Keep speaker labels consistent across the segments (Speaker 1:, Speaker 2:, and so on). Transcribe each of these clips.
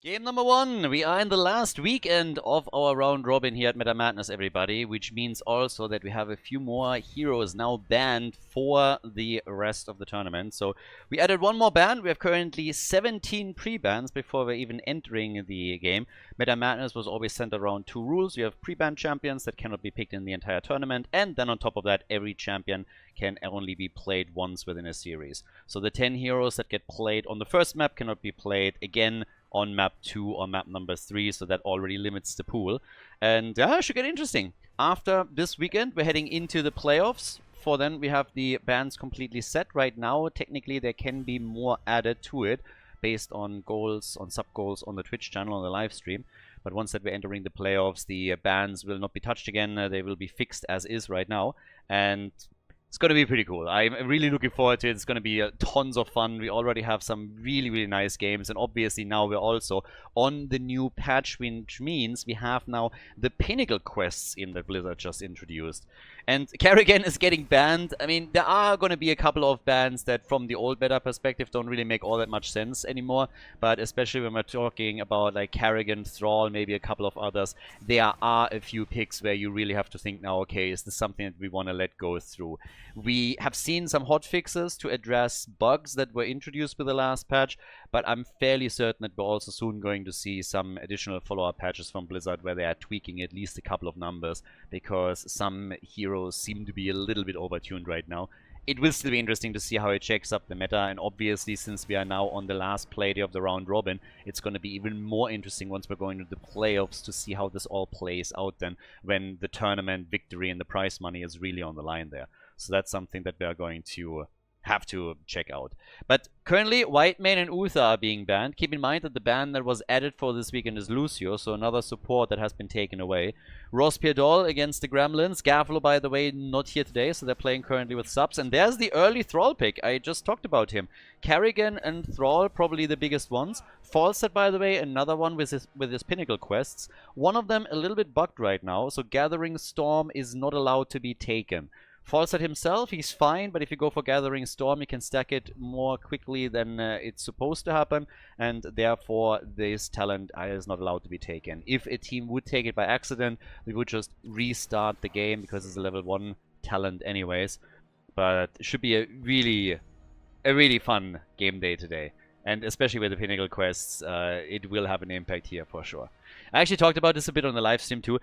Speaker 1: Game number one. We are in the last weekend of our round robin here at Meta Madness, everybody, which means also that we have a few more heroes now banned for the rest of the tournament. So we added one more ban. We have currently 17 pre-bans before we're even entering the game. Meta Madness was always centered around two rules. You have pre-ban champions that cannot be picked in the entire tournament, and then on top of that, every champion can only be played once within a series. So the 10 heroes that get played on the first map cannot be played again on map 2 or map number 3, so that already limits the pool. And yeah, it should get interesting. After this weekend, we're heading into the playoffs. For then, we have the bans completely set. Right now, technically, there can be more added to it based on goals, on sub-goals on the Twitch channel, on the live stream. But once that we're entering the playoffs, the bans will not be touched again. They will be fixed as is right now. And it's going to be pretty cool. I'm really looking forward to it. It's going to be tons of fun. We already have some really, really nice games. And obviously now we're also on the new patch, which means we have now the Pinnacle quests in that Blizzard just introduced. And Kerrigan is getting banned. I mean, there are going to be a couple of bans that from the old beta perspective don't really make all that much sense anymore. But especially when we're talking about like Kerrigan, Thrall, maybe a couple of others, there are a few picks where you really have to think now, okay, is this something that we want to let go through? We have seen some hotfixes to address bugs that were introduced with the last patch, but I'm fairly certain that we're also soon going to see some additional follow-up patches from Blizzard where they are tweaking at least a couple of numbers, because some heroes seem to be a little bit overtuned right now. It will still be interesting to see how it checks up the meta, and obviously since we are now on the last play day of the round robin, it's going to be even more interesting once we're going to the playoffs to see how this all plays out then, when the tournament victory and the prize money is really on the line there. So that's something that we are going to have to check out. But currently, Whitemane and Uther are being banned. Keep in mind that the ban that was added for this weekend is Lucio, so another support that has been taken away. Rospierdol against the Gremlins. Gavlo, by the way, not here today, so they're playing currently with subs. And there's the early Thrall pick. I just talked about him. Kerrigan and Thrall, probably the biggest ones. Falstad, by the way, another one with his Pinnacle quests. One of them a little bit bugged right now, so Gathering Storm is not allowed to be taken. Falstad himself, he's fine, but if you go for Gathering Storm, you can stack it more quickly than it's supposed to happen, and therefore this talent is not allowed to be taken. If a team would take it by accident, we would just restart the game because it's a level 1 talent anyways. But it should be a really fun game day today. And especially with the Pinnacle quests, it will have an impact here for sure. I actually talked about this a bit on the live stream too.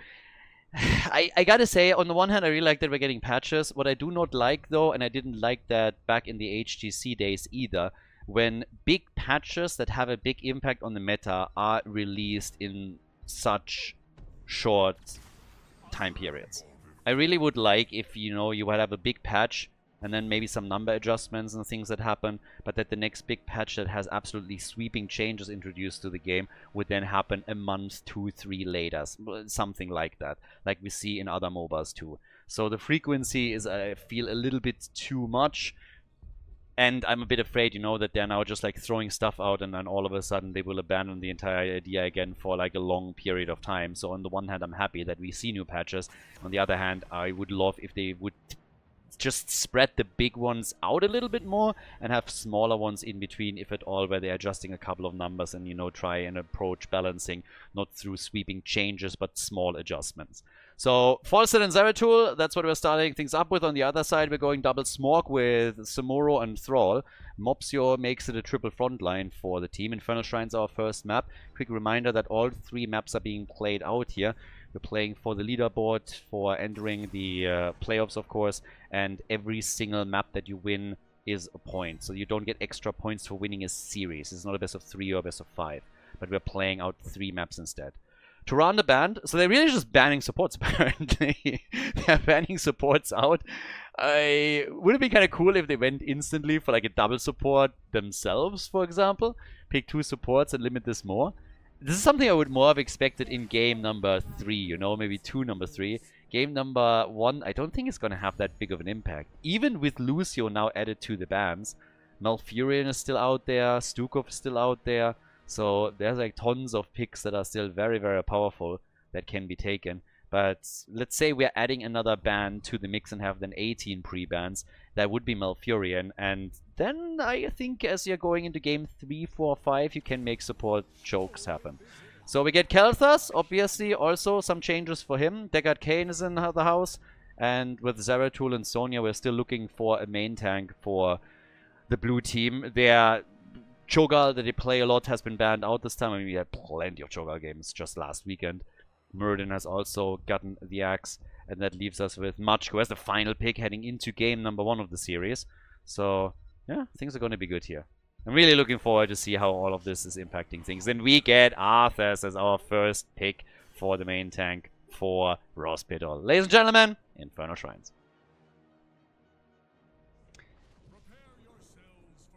Speaker 1: I gotta say, on the one hand, I really like that we're getting patches. What I do not like, though, and I didn't like that back in the HGC days either, when big patches that have a big impact on the meta are released in such short time periods. I really would like if, you know, you would have a big patch and then maybe some number adjustments and things that happen, but that the next big patch that has absolutely sweeping changes introduced to the game would then happen a month, 2, 3 later, something like that, like we see in other MOBAs too. So the frequency is, I feel, a little bit too much, and I'm a bit afraid, you know, that they're now just like throwing stuff out and then all of a sudden they will abandon the entire idea again for like a long period of time. So on the one hand, I'm happy that we see new patches. On the other hand, I would love if they would just spread the big ones out a little bit more and have smaller ones in between, if at all, where they're adjusting a couple of numbers and, you know, try and approach balancing not through sweeping changes but small adjustments. So Falstad and Zeratul, that's what we're starting things up with. On the other side, we're going double Smorg with Samuro and Thrall. Mopsio makes it a triple front line for the team. Infernal Shrine's our first map. Quick reminder that all 3 maps are being played out here. We're playing for the leaderboard, for entering the playoffs, of course, and every single map that you win is a point. So you don't get extra points for winning a series. It's not a best of 3 or a best of 5, but we're playing out 3 maps instead. Tyrande banned, so they're really just banning supports, apparently. They're banning supports out. Would it be kind of cool if they went instantly for like a double support themselves, for example? Pick 2 supports and limit this more? This is something I would more have expected in game number 3, you know, maybe 2 number 3. Game number 1, I don't think it's going to have that big of an impact. Even with Lucio now added to the bans, Malfurion is still out there, Stukov is still out there. So there's like tons of picks that are still very, very powerful that can be taken. But let's say we're adding another ban to the mix and have then 18 pre-bans. that would be Malfurion. And then I think as you're going into game 3, 4, 5, you can make support chokes happen. So we get Kel'Thas, obviously, also some changes for him. Deckard Cain is in the house. And with Zeratul and Sonya, we're still looking for a main tank for the blue team. Their Cho'Gall that they play a lot has been banned out this time. I mean, we had plenty of Cho'Gall games just last weekend. Muradin has also gotten the axe. And that leaves us with Machko as the final pick heading into game number 1 of the series. So, yeah, things are going to be good here. I'm really looking forward to see how all of this is impacting things. And we get Arthas as our first pick for the main tank for Rospitol. Ladies and gentlemen, Inferno Shrines.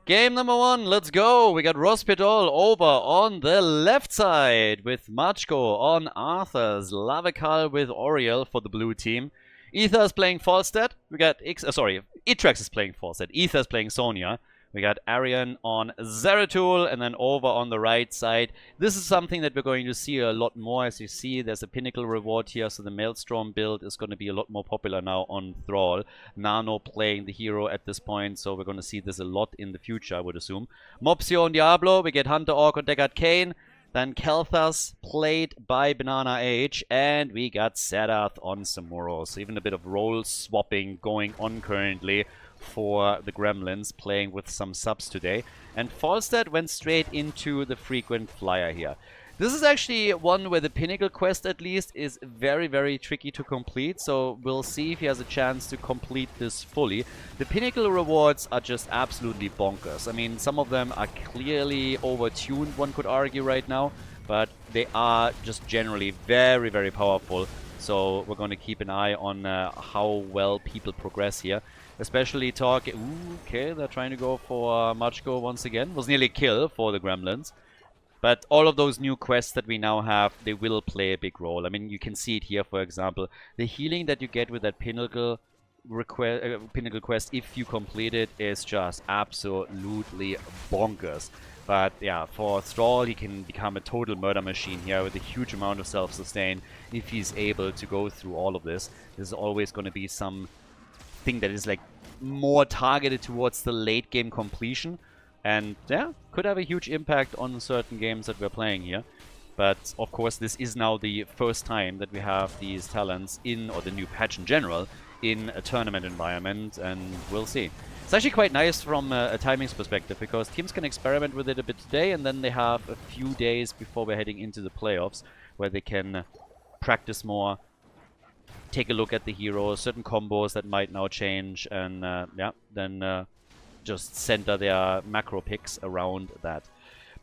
Speaker 1: Game number 1, let's go. We got Rospitol over on the left side with Machko on Arthas, Lavakal with Oriel for the blue team. Aether is playing Falstad. We got Itrax is playing Falstad. Aether is playing Sonya. We got Arian on Zeratul, and then over on the right side. This is something that we're going to see a lot more. As you see, there's a pinnacle reward here, so the Maelstrom build is going to be a lot more popular now on Thrall. Nano playing the hero at this point, so we're going to see this a lot in the future, I would assume. Mopsio on Diablo, we get Hunter Orc on Deckard Cain. Then Kel'Thas played by Banana Age, and we got Sadath on Samuro. So even a bit of role swapping going on currently for the Gremlins, playing with some subs today. And Falstad went straight into the frequent flyer here. This is actually one where the Pinnacle quest, at least, is very, very tricky to complete. So we'll see if he has a chance to complete this fully. The Pinnacle rewards are just absolutely bonkers. I mean, some of them are clearly overtuned, one could argue right now. But they are just generally very, very powerful. So we're going to keep an eye on how well people progress here. Especially okay, they're trying to go for Machko once again. Was nearly a kill for the Gremlins. But all of those new quests that we now have, they will play a big role. I mean, you can see it here, for example. The healing that you get with that Pinnacle quest, if you complete it, is just absolutely bonkers. But yeah, for Thrall, he can become a total murder machine here with a huge amount of self-sustain if he's able to go through all of this. This is always going to be some thing that is like more targeted towards the late game completion, and yeah, could have a huge impact on certain games that we're playing here. But of course, this is now the first time that we have these talents in, or the new patch in general, in a tournament environment, and we'll see. It's actually quite nice from a timings perspective, because teams can experiment with it a bit today, and then they have a few days before we're heading into the playoffs where they can practice more, take a look at the heroes, certain combos that might now change, and yeah, then just center their macro picks around that.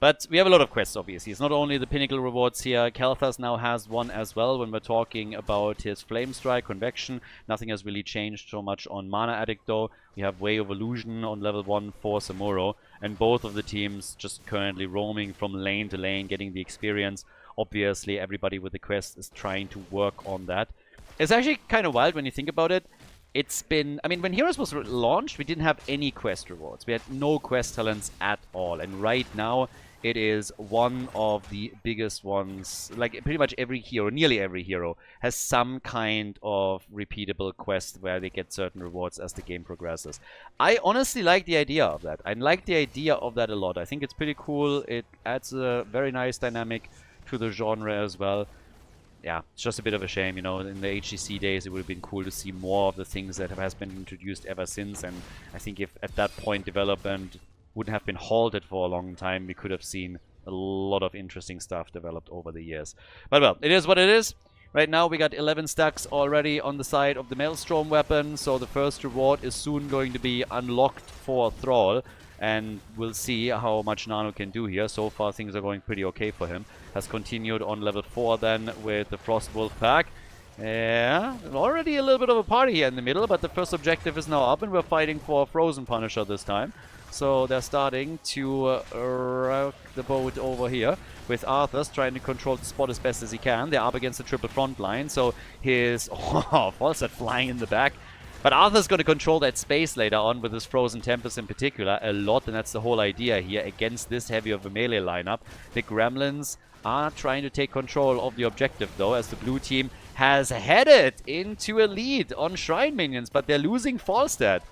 Speaker 1: But we have a lot of quests, obviously. It's not only the Pinnacle rewards here. Kel'Thas now has one as well when we're talking about his Flame Strike, Convection. Nothing has really changed so much on Mana Addict, though. We have Way of Illusion on level 1 for Samuro. And both of the teams just currently roaming from lane to lane, getting the experience. Obviously, everybody with the quest is trying to work on that. It's actually kind of wild when you think about it. It's been... I mean, when Heroes was launched, we didn't have any quest rewards. We had no quest talents at all. And right now, it is one of the biggest ones. Like, pretty much every hero, nearly every hero, has some kind of repeatable quest where they get certain rewards as the game progresses. I honestly like the idea of that. I like the idea of that a lot. I think it's pretty cool. It adds a very nice dynamic to the genre as well. Yeah, it's just a bit of a shame, you know. In the HGC days, it would have been cool to see more of the things that has been introduced ever since. And I think if at that point development wouldn't have been halted for a long time, we could have seen a lot of interesting stuff developed over the years. But well, it is what it is. Right now we got 11 stacks already on the side of the Maelstrom weapon, so the first reward is soon going to be unlocked for Thrall. And we'll see how much Nano can do here. So far things are going pretty okay for him. Has continued on level 4 then with the Frostwolf pack. Yeah, already a little bit of a party here in the middle, but the first objective is now up and we're fighting for Frozen Punisher this time. So they're starting to rock the boat over here with Arthas trying to control the spot as best as he can. They're up against the triple front line, so his... Oh, Falstad flying in the back. But Arthur's going to control that space later on with his Frozen Tempest in particular a lot, and that's the whole idea here against this heavy of a melee lineup. The Gremlins are trying to take control of the objective though, as the blue team has headed into a lead on Shrine Minions, but they're losing Falstad.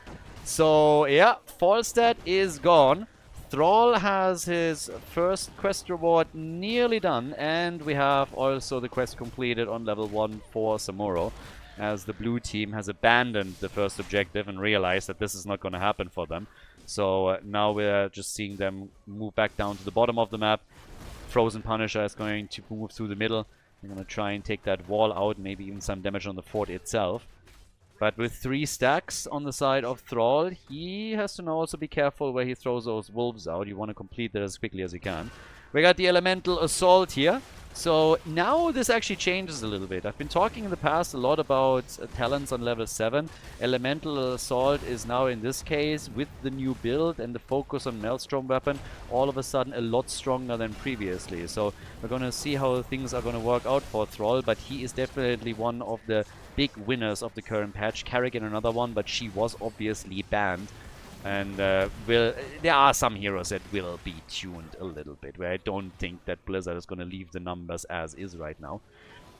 Speaker 1: So, yeah, Falstad is gone. Thrall has his first quest reward nearly done, and we have also the quest completed on level 1 for Samuro, as the blue team has abandoned the first objective and realized that this is not going to happen for them. So now we're just seeing them move back down to the bottom of the map. Frozen Punisher is going to move through the middle. They're going to try and take that wall out, maybe even some damage on the fort itself. But with 3 stacks on the side of Thrall, he has to now also be careful where he throws those wolves out. You want to complete that as quickly as you can. We got the Elemental Assault here. So now this actually changes a little bit. I've been talking in the past a lot about talents on level 7. Elemental Assault is now in this case, with the new build and the focus on Maelstrom weapon, all of a sudden a lot stronger than previously. So we're going to see how things are going to work out for Thrall, but he is definitely one of the big winners of the current patch. Kerrigan another one, but she was obviously banned. And there are some heroes that will be tuned a little bit, where I don't think that Blizzard is going to leave the numbers as is right now.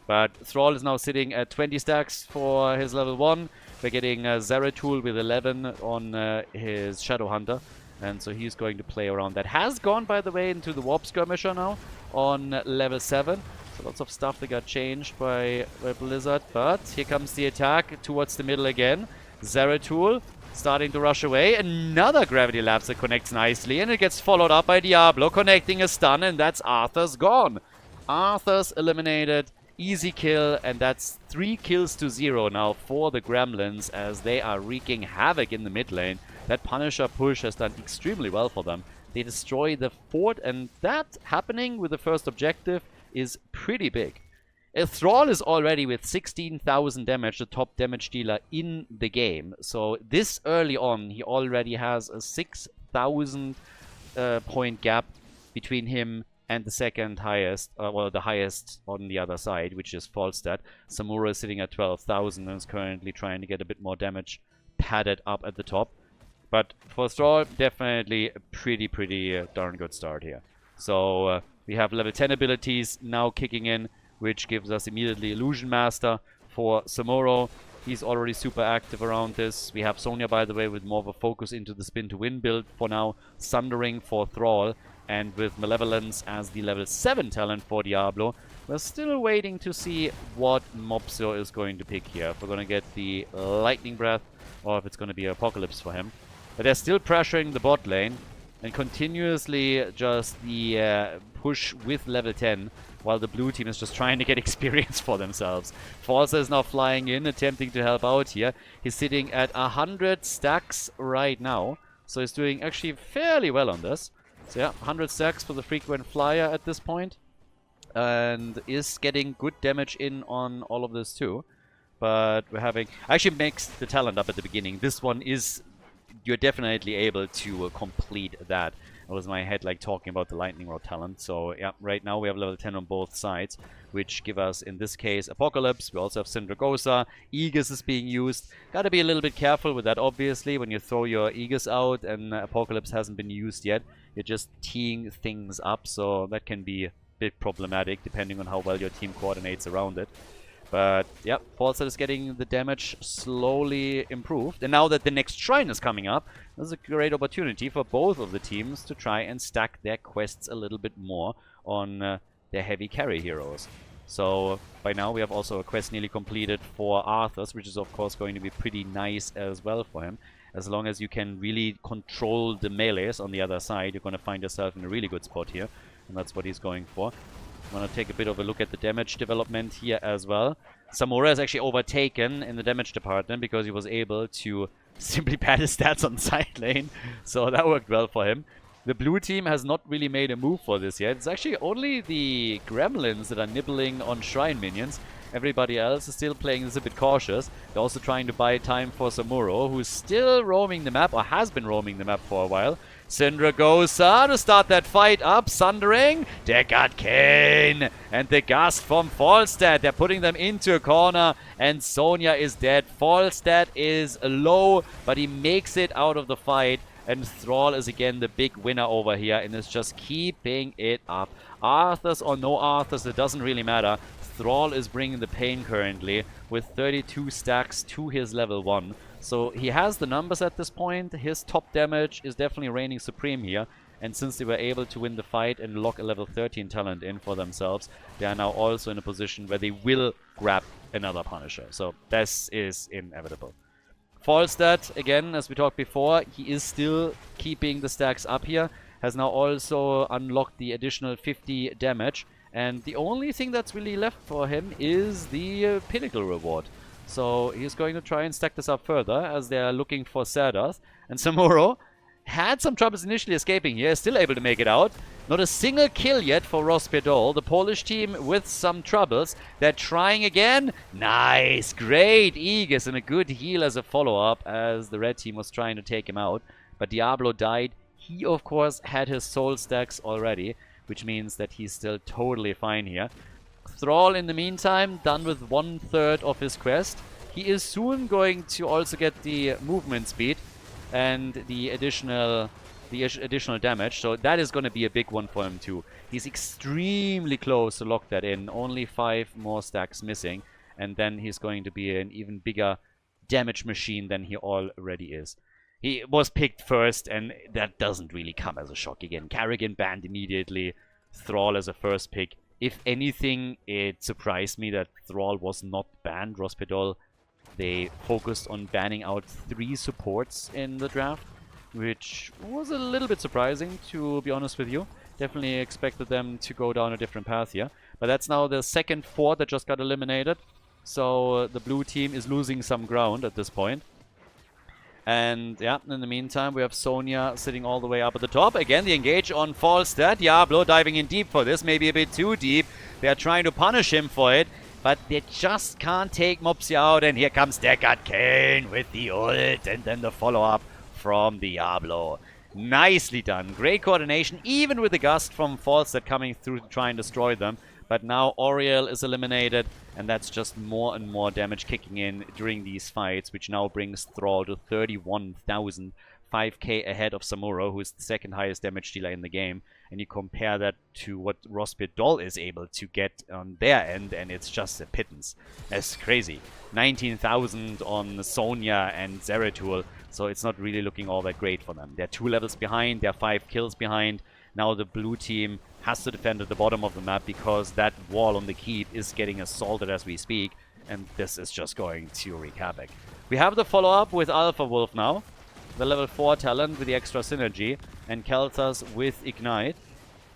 Speaker 1: But Thrall is now sitting at 20 stacks for his level 1. We're getting Zeratul with 11 on his Shadowhunter. And so he's going to play around that. Has gone, by the way, into the Warp Skirmisher now on level 7. So lots of stuff that got changed by Blizzard. But here comes the attack towards the middle again. Zeratul starting to rush away. Another Gravity Lapse that connects nicely, and it gets followed up by Diablo connecting a stun, and that's Arthur's gone. Arthur's eliminated. Easy kill, and that's 3 kills to 0 now for the Gremlins as they are wreaking havoc in the mid lane. That Punisher push has done extremely well for them. They destroy the fort, and that happening with the first objective is pretty big. Thrall is already with 16,000 damage, the top damage dealer in the game. So this early on, he already has a 6,000 point gap between him and the second highest, well, the highest on the other side, which is Falstad. Samura is sitting at 12,000 and is currently trying to get a bit more damage padded up at the top. But for Thrall, definitely a pretty darn good start here. So we have level 10 abilities now kicking in, which gives us immediately Illusion Master for Samuro. He's already super active around this. We have Sonya, by the way, with more of a focus into the Spin to Win build for now. Sundering for Thrall. And with Malevolence as the level 7 talent for Diablo. We're still waiting to see what Mopsio is going to pick here. If we're going to get the Lightning Breath or if it's going to be Apocalypse for him. But they're still pressuring the bot lane. And continuously just the push with level 10, while the blue team is just trying to get experience for themselves. Falsa is now flying in, attempting to help out here. He's sitting at 100 stacks right now, so he's doing actually fairly well on this. So yeah, 100 stacks for the frequent flyer at this point, and is getting good damage in on all of this too. But we're having... I actually mixed the talent up at the beginning. This one is... You're definitely able to complete that. That was my head like talking about the Lightning Rod talent. So yeah, right now we have level 10 on both sides, which give us, in this case, Apocalypse. We also have Syndragosa. Aegis is being used. Gotta be a little bit careful with that, obviously. When you throw your Aegis out and Apocalypse hasn't been used yet, you're just teeing things up. So that can be a bit problematic, depending on how well your team coordinates around it. But, yeah, Falstad is getting the damage slowly improved. And now that the next shrine is coming up, there's a great opportunity for both of the teams to try and stack their quests a little bit more on their heavy carry heroes. So, by now we have also a quest nearly completed for Arthas, which is of course going to be pretty nice as well for him. As long as you can really control the melees on the other side, you're going to find yourself in a really good spot here. And that's what he's going for. I'm going to take a bit of a look at the damage development here as well. Samura is actually overtaken in the damage department because he was able to simply pad his stats on side lane. So that worked well for him. The blue team has not really made a move for this yet. It's actually only the Gremlins that are nibbling on Shrine minions. Everybody else is still playing this a bit cautious. They're also trying to buy time for Samuro, who's still roaming the map, or has been roaming the map for a while. Syndragosa to start that fight up. Sundering. They got Kane. And the Gust from Falstad. They're putting them into a corner. And Sonya is dead. Falstad is low, but he makes it out of the fight. And Thrall is again the big winner over here and is just keeping it up. Arthas or no Arthas, it doesn't really matter. Thrall is bringing the pain currently with 32 stacks to his level 1. So he has the numbers at this point. His top damage is definitely reigning supreme here. And since they were able to win the fight and lock a level 13 talent in for themselves, they are now also in a position where they will grab another Punisher. So this is inevitable. Falstad, again, as we talked before, he is still keeping the stacks up here. Has now also unlocked the additional 50 damage. And the only thing that's really left for him is the Pinnacle reward. So he's going to try and stack this up further as they are looking for Sardath. And Samuro had some troubles initially escaping here, still able to make it out. Not a single kill yet for Rospedol. The Polish team with some troubles. They're trying again. Nice, great Aegis and a good heal as a follow-up as the red team was trying to take him out. But Diablo died. He, of course, had his soul stacks already, which means that he's still totally fine here. Thrall, in the meantime, done with 1/3 of his quest. He is soon going to also get the movement speed and the additional damage. So that is going to be a big one for him too. He's extremely close to lock that in. Only 5 more stacks missing. And then he's going to be an even bigger damage machine than he already is. He was picked first, and that doesn't really come as a shock again. Karrigan banned immediately. Thrall as a first pick. If anything, it surprised me that Thrall was not banned. Rospedol, they focused on banning out 3 supports in the draft, which was a little bit surprising, to be honest with you. Definitely expected them to go down a different path here. But that's now the second fort that just got eliminated. So the blue team is losing some ground at this point. And yeah, in the meantime, we have Sonya sitting all the way up at the top. Again, the engage on Falstad. Diablo diving in deep for this, maybe a bit too deep. They are trying to punish him for it, but they just can't take Mopsy out. And here comes Deckard Cain with the ult, and then the follow-up from Diablo. Nicely done. Great coordination, even with the gust from Falstad coming through to try and destroy them. But now Oriel is eliminated, and that's just more and more damage kicking in during these fights, which now brings Thrall to 31,000, 5k ahead of Samuro, who is the second highest damage dealer in the game. And you compare that to what Rospedol is able to get on their end, and it's just a pittance. That's crazy. 19,000 on Sonya and Zeratul, so it's not really looking all that great for them. They're 2 levels behind, they're 5 kills behind. Now the blue team has to defend at the bottom of the map because that wall on the keep is getting assaulted as we speak, and this is just going to wreak havoc. We have the follow-up with Alpha Wolf now, the level 4 talent with the extra synergy, and Keltas with Ignite.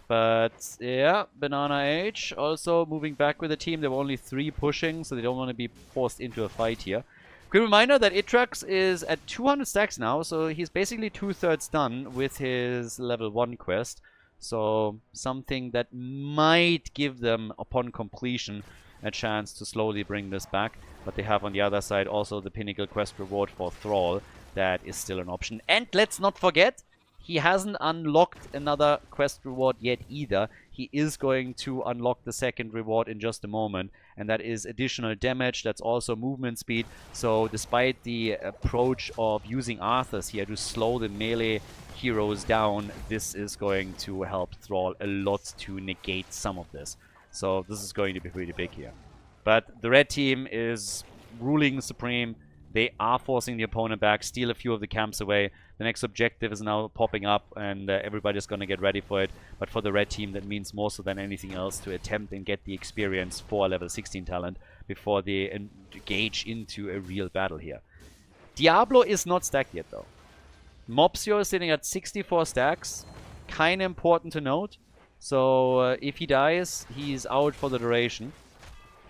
Speaker 1: But yeah, Banana Age also moving back with the team. There were only 3 pushing, so they don't want to be forced into a fight here. Quick reminder that Itrax is at 200 stacks now, so he's basically 2/3 done with his level 1 quest. So something that might give them, upon completion, a chance to slowly bring this back. But they have on the other side also the Pinnacle quest reward for Thrall. That is still an option. And let's not forget, he hasn't unlocked another quest reward yet either. He is going to unlock the second reward in just a moment. And that is additional damage. That's also movement speed. So despite the approach of using Arthas here to slow the melee heroes down, this is going to help Thrall a lot to negate some of this. So this is going to be pretty big here. But the red team is ruling supreme. They are forcing the opponent back, steal a few of the camps away. The next objective is now popping up, and everybody's going to get ready for it. But for the red team, that means more so than anything else to attempt and get the experience for level 16 talent before they engage into a real battle here. Diablo is not stacked yet, though. Mopsio is sitting at 64 stacks. Kind of important to note. So if he dies, he's out for the duration.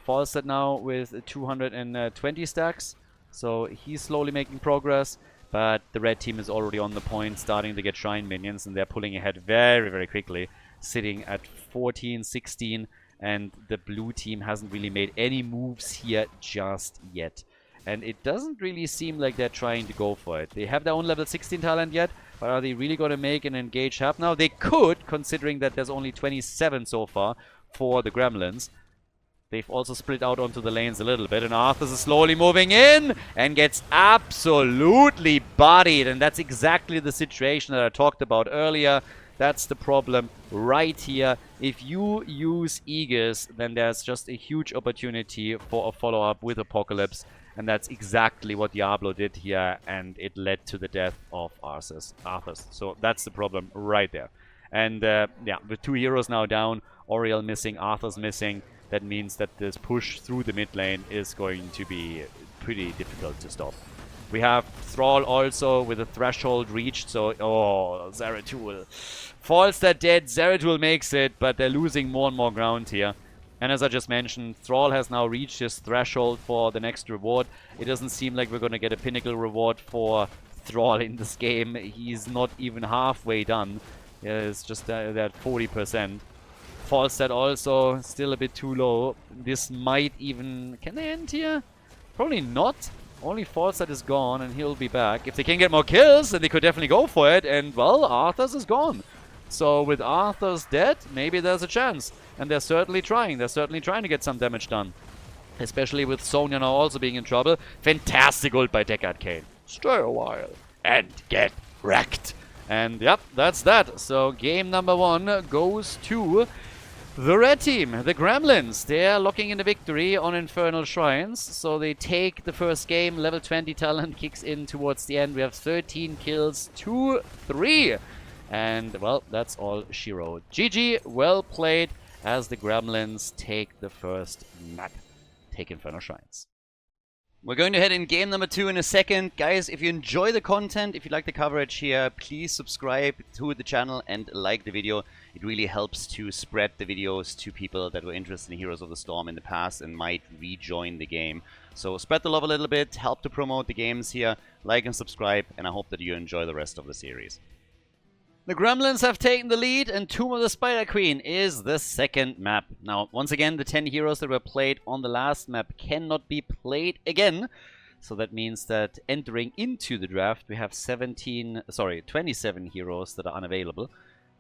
Speaker 1: Falstad now with 220 stacks. So he's slowly making progress, but the red team is already on the point, starting to get Shrine minions, and they're pulling ahead very, very quickly, sitting at 14, 16, and the blue team hasn't really made any moves here just yet. And it doesn't really seem like they're trying to go for it. They have their own level 16 talent yet, but are they really going to make an engage happen now? They could, considering that there's only 27 so far for the Gremlins. They've also split out onto the lanes a little bit, and Arthas is slowly moving in and gets absolutely bodied, and that's exactly the situation that I talked about earlier. That's the problem right here. If you use Aegis, then there's just a huge opportunity for a follow-up with Apocalypse. And that's exactly what Diablo did here, and it led to the death of Arthas. So that's the problem right there. And yeah, with 2 heroes now down, Oriel missing, Arthas missing, that means that this push through the mid lane is going to be pretty difficult to stop. We have Thrall also with a threshold reached, so oh, Zeratul falls that dead. Zeratul makes it, but they're losing more and more ground here. And as I just mentioned, Thrall has now reached his threshold for the next reward. It doesn't seem like we're going to get a pinnacle reward for Thrall in this game. He's not even halfway done. It's just that 40%. Falstad also still a bit too low. This might even... Can they end here? Probably not. Only Falstad is gone and he'll be back. If they can get more kills, then they could definitely go for it. And, well, Arthas is gone. So with Arthas dead, maybe there's a chance. And they're certainly trying. They're certainly trying to get some damage done. Especially with Sonya now also being in trouble. Fantastic ult by Deckard Cain. Stay a while and get wrecked. And yep, that's that. So game number 1 goes to the red team, the Gremlins. They're locking in the victory on Infernal Shrines. So they take the first game. Level 20 talent kicks in towards the end. We have 13 kills, 2-3. And, well, that's all she wrote. GG, well played, as the Gremlins take the first map. Take Infernal Shrines. We're going to head in game number 2 in a second. Guys, if you enjoy the content, if you like the coverage here, please subscribe to the channel and like the video. It really helps to spread the videos to people that were interested in Heroes of the Storm in the past and might rejoin the game. So spread the love a little bit, help to promote the games here, like and subscribe, and I hope that you enjoy the rest of the series. The Gremlins have taken the lead, and Tomb of the Spider Queen is the second map. Now, once again, the 10 heroes that were played on the last map cannot be played again. So that means that entering into the draft, we have 27 heroes that are unavailable.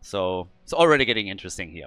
Speaker 1: So it's already getting interesting here.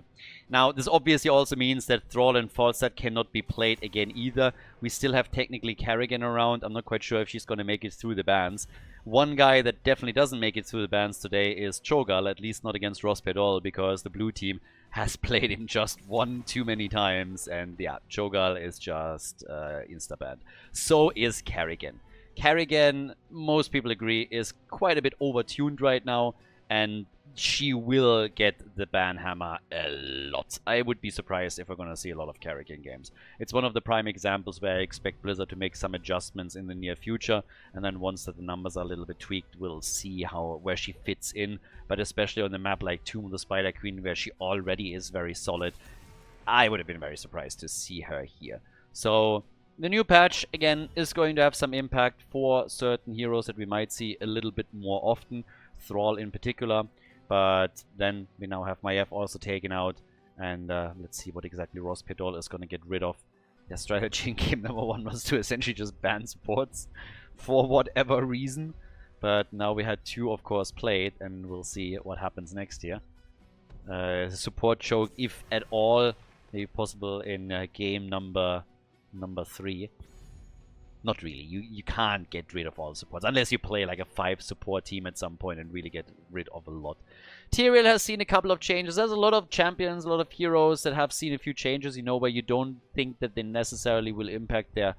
Speaker 1: Now, this obviously also means that Thrall and Falstad cannot be played again either. We still have technically Kerrigan around. I'm not quite sure if she's going to make it through the bans. One guy that definitely doesn't make it through the bans today is Cho'Gall, at least not against Rospedol, because the blue team has played him just one too many times. And yeah, Cho'Gall is just insta-banned. So is Kerrigan. Kerrigan, most people agree, is quite a bit overtuned right now. And she will get the ban hammer a lot. I would be surprised if we're going to see a lot of Kerrigan games. It's one of the prime examples where I expect Blizzard to make some adjustments in the near future, and then once that the numbers are a little bit tweaked, we'll see where she fits in. But especially on the map like Tomb of the Spider Queen, where she already is very solid, I would have been very surprised to see her here. So the new patch, again, is going to have some impact for certain heroes that we might see a little bit more often. Thrall in particular. But then we now have Maiev also taken out. And let's see what exactly Rospedol is going to get rid of. Their strategy in game number 1 was to essentially just ban supports for whatever reason. But now we had 2, of course, played. And we'll see what happens next year. Support choke, if at all, maybe possible in game number 3. Not really. You can't get rid of all supports unless you play like a 5 support team at some point and really get rid of a lot. Tyrael has seen a couple of changes. There's a lot of champions, a lot of heroes that have seen a few changes, you know, where you don't think that they necessarily will impact their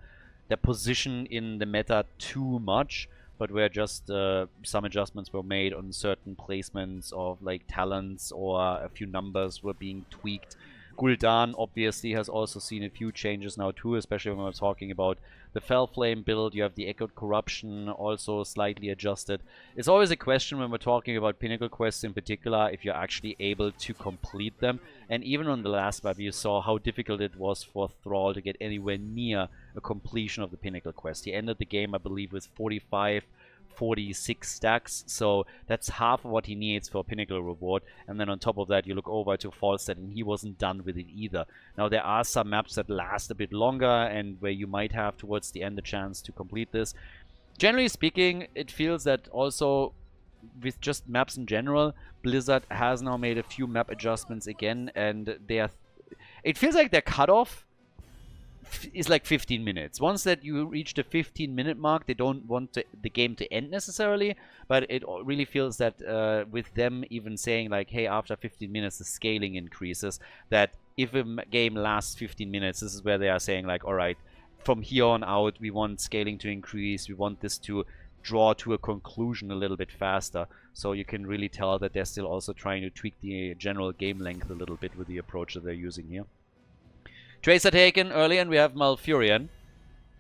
Speaker 1: position in the meta too much, but where just some adjustments were made on certain placements of like talents, or a few numbers were being tweaked. Gul'dan obviously has also seen a few changes now too, especially when we're talking about the Fellflame build. You have the Echoed Corruption also slightly adjusted. It's always a question when we're talking about Pinnacle quests in particular, if you're actually able to complete them. And even on the last map, you saw how difficult it was for Thrall to get anywhere near a completion of the Pinnacle quest. He ended the game, I believe, with 46 stacks, so that's half of what he needs for a Pinnacle reward. And then on top of that, you look over to Falstad, and he wasn't done with it either. Now, there are some maps that last a bit longer, and where you might have towards the end a chance to complete this. Generally speaking, it feels that also with just maps in general, Blizzard has now made a few map adjustments again, and it feels like their cutoff is like 15 minutes. Once that you reach the 15-minute mark, they don't want the game to end necessarily, but it really feels that with them even saying like, hey, after 15 minutes the scaling increases, that if a game lasts 15 minutes, this is where they are saying like, all right, from here on out, we want scaling to increase, we want this to draw to a conclusion a little bit faster. So you can really tell that they're still also trying to tweak the general game length a little bit with the approach that they're using here. Tracer taken early, and we have Malfurion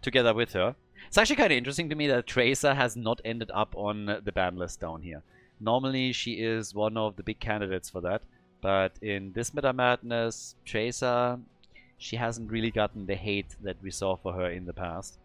Speaker 1: together with her. It's actually kind of interesting to me that Tracer has not ended up on the ban list down here. Normally, she is one of the big candidates for that. But in this Meta Madness, Tracer, she hasn't really gotten the hate that we saw for her in the past.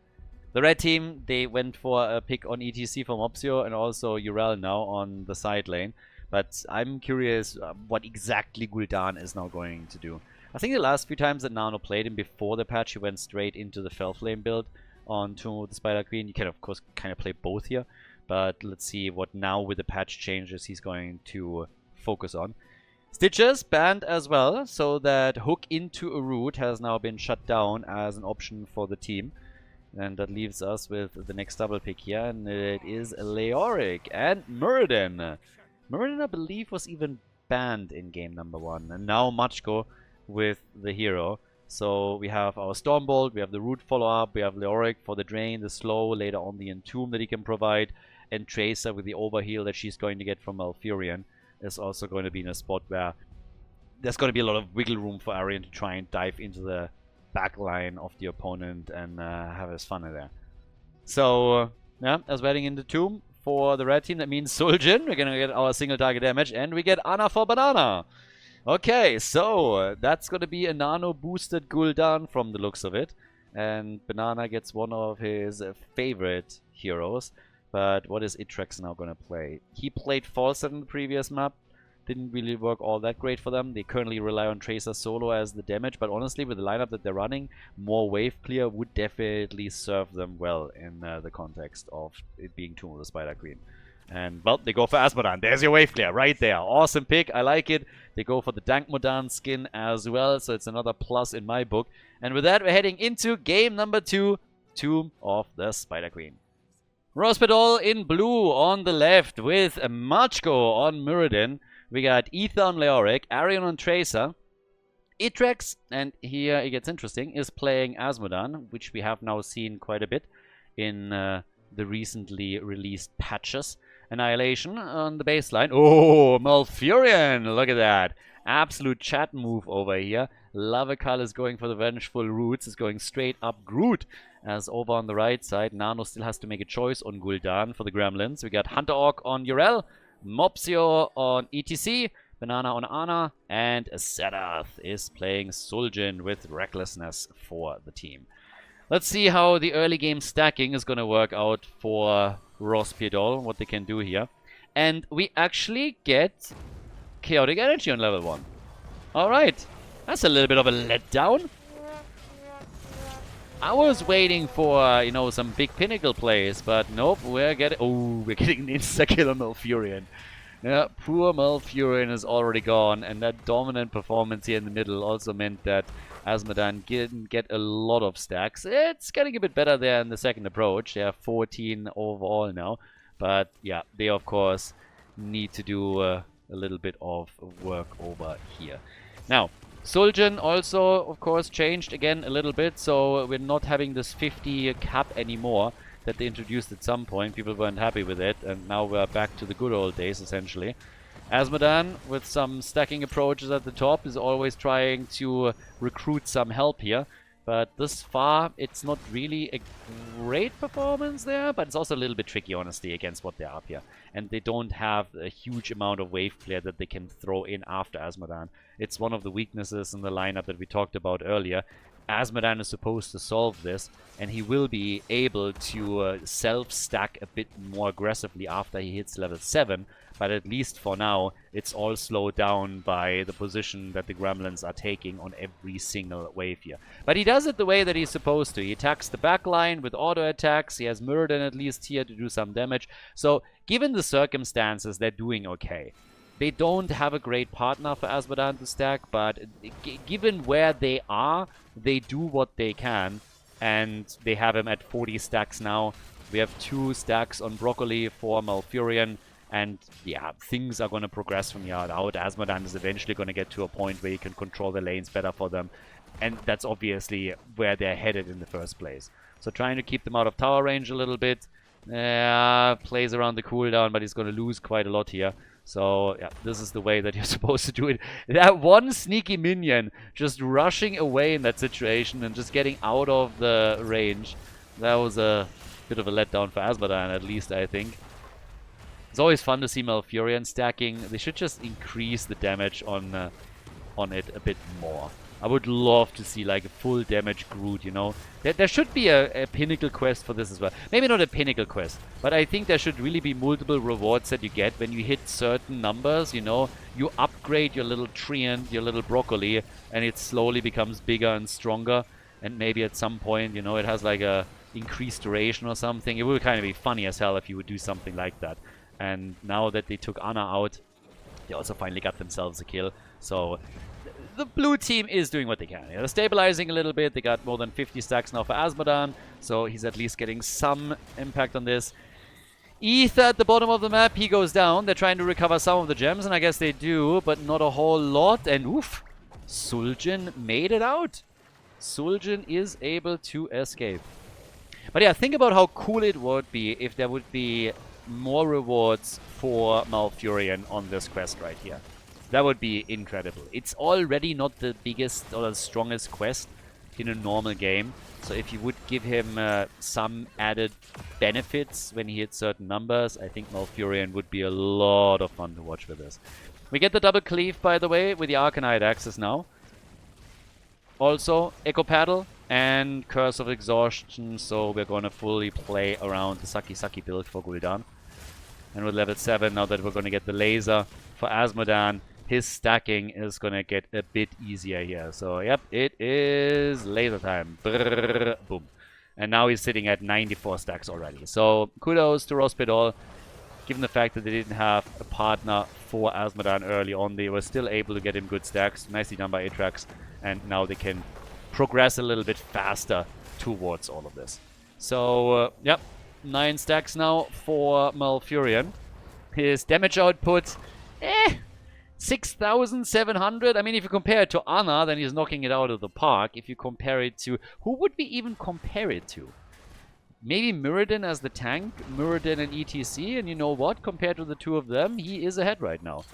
Speaker 1: The red team, they went for a pick on ETC from Opsio and also Urel now on the side lane. But I'm curious what exactly Gul'dan is now going to do. I think the last few times that Nano played him before the patch, he went straight into the Felflame build onto the Spider Queen. You can, of course, kind of play both here. But let's see what now with the patch changes he's going to focus on. Stitches banned as well, so that hook into a root has now been shut down as an option for the team. And that leaves us with the next double pick here, and it is Leoric and Muradin. Muradin, I believe, was even banned in game number 1. And now Machko with the hero. So we have our Stormbolt, we have the root follow-up, we have Leoric for the drain, the slow, later on the entomb that he can provide, and Tracer with the overheal that she's going to get from Malfurion is also going to be in a spot where there's going to be a lot of wiggle room for Arian to try and dive into the back line of the opponent and have his fun in there. So, yeah, as we're heading into Tomb for the red team, that means Suljin. We're going to get our single target damage, and we get Ana for Banana. Okay, so that's going to be a nano-boosted Gul'dan from the looks of it. And Banana gets one of his favorite heroes. But what is Itrex now going to play? He played Falset in the previous map. Didn't really work all that great for them. They currently rely on Tracer solo as the damage. But honestly, with the lineup that they're running, more wave clear would definitely serve them well in the context of it being Tomb of the Spider Queen. And, well, they go for Asmodan. There's your wave clear right there. Awesome pick. I like it. They go for the Dankmodan skin as well, so it's another plus in my book. And with that, we're heading into game number 2, Tomb of the Spider Queen. Rospedal in blue on the left with Machko on Muradin. We got Ether on Leoric, Arion on Tracer. Itrex, and here it gets interesting, is playing Asmodan, which we have now seen quite a bit in the recently released patches. Annihilation on the baseline. Oh, Malfurion! Look at that. Absolute chat move over here. Lavakal is going for the Vengeful Roots. Is going straight up Groot. As over on the right side, Nano still has to make a choice on Gul'dan for the Gremlins. We got Hunter Orc on Urel. Mopsio on ETC. Banana on Ana. And Sadath is playing Suljin with Recklessness for the team. Let's see how the early game stacking is going to work out for Rospedal, what they can do here. And we actually get Chaotic Energy on level 1. Alright, that's a little bit of a letdown. I was waiting for, you know, some big pinnacle plays, but nope, we're getting an insta-kill on Malfurion. Yeah, poor Malfurion is already gone, and that dominant performance here in the middle also meant that Asmodan didn't get a lot of stacks. It's getting a bit better there in the second approach. They have 14 overall now. But yeah, they of course need to do a little bit of work over here. Now, Suljin also of course changed again a little bit. So we're not having this 50 cap anymore that they introduced at some point. People weren't happy with it. And now we're back to the good old days essentially. Asmodan, with some stacking approaches at the top, is always trying to recruit some help here. But thus far, it's not really a great performance there, but it's also a little bit tricky, honestly, against what they're up here. And they don't have a huge amount of wave clear that they can throw in after Asmodan. It's one of the weaknesses in the lineup that we talked about earlier. Asmodan is supposed to solve this, and he will be able to self-stack a bit more aggressively after he hits level 7. But at least for now, it's all slowed down by the position that the Gremlins are taking on every single wave here. But he does it the way that he's supposed to. He attacks the backline with auto attacks. He has Muradin at least here to do some damage. So, given the circumstances, they're doing okay. They don't have a great partner for Asmodan to stack, but given where they are, they do what they can. And they have him at 40 stacks now. We have 2 stacks on Broccoli for Malfurion. And yeah, things are going to progress from here out. Asmodan is eventually going to get to a point where he can control the lanes better for them. And that's obviously where they're headed in the first place. So trying to keep them out of tower range a little bit. Plays around the cooldown, but he's going to lose quite a lot here. So, yeah, this is the way that you're supposed to do it. That one sneaky minion just rushing away in that situation and just getting out of the range. That was a bit of a letdown for Asmodan, at least, I think. It's always fun to see Malfurion stacking. They should just increase the damage on it a bit more. I would love to see like a full damage Groot, you know. There should be a pinnacle quest for this as well. Maybe not a pinnacle quest, but I think there should really be multiple rewards that you get when you hit certain numbers, you know. You upgrade your little Treant, your little Broccoli, and it slowly becomes bigger and stronger. And maybe at some point, you know, it has like a increased duration or something. It would kind of be funny as hell if you would do something like that. And now that they took Ana out, they also finally got themselves a kill. So the blue team is doing what they can. They're stabilizing a little bit. They got more than 50 stacks now for Asmodan, so he's at least getting some impact on this. Ether at the bottom of the map, he goes down. They're trying to recover some of the gems, and I guess they do, but not a whole lot. And oof, Suljin made it out. Suljin is able to escape. But yeah, think about how cool it would be if there would be more rewards for Malfurion on this quest right here. That would be incredible. It's already not the biggest or the strongest quest in a normal game. So if you would give him some added benefits when he hits certain numbers, I think Malfurion would be a lot of fun to watch with this. We get the double cleave, by the way, with the Arcanite Axis now. Also, Echo Paddle and Curse of Exhaustion, so we're going to fully play around the Saki build for Gul'dan. And with level 7, now that we're going to get the laser for Asmodan, his stacking is going to get a bit easier here. So, yep, it is laser time. Brrr, boom. And now he's sitting at 94 stacks already. So, kudos to Rospidol. Given the fact that they didn't have a partner for Asmodan early on, they were still able to get him good stacks. Nicely done by Atrax. And now they can progress a little bit faster towards all of this. So, yep, 9 stacks now for Malfurion. His damage output, 6,700. I mean, if you compare it to Ana, then he's knocking it out of the park. If you compare it to... Who would we even compare it to? Maybe Muradin as the tank, Muradin and ETC, and you know what? Compared to the two of them, he is ahead right now.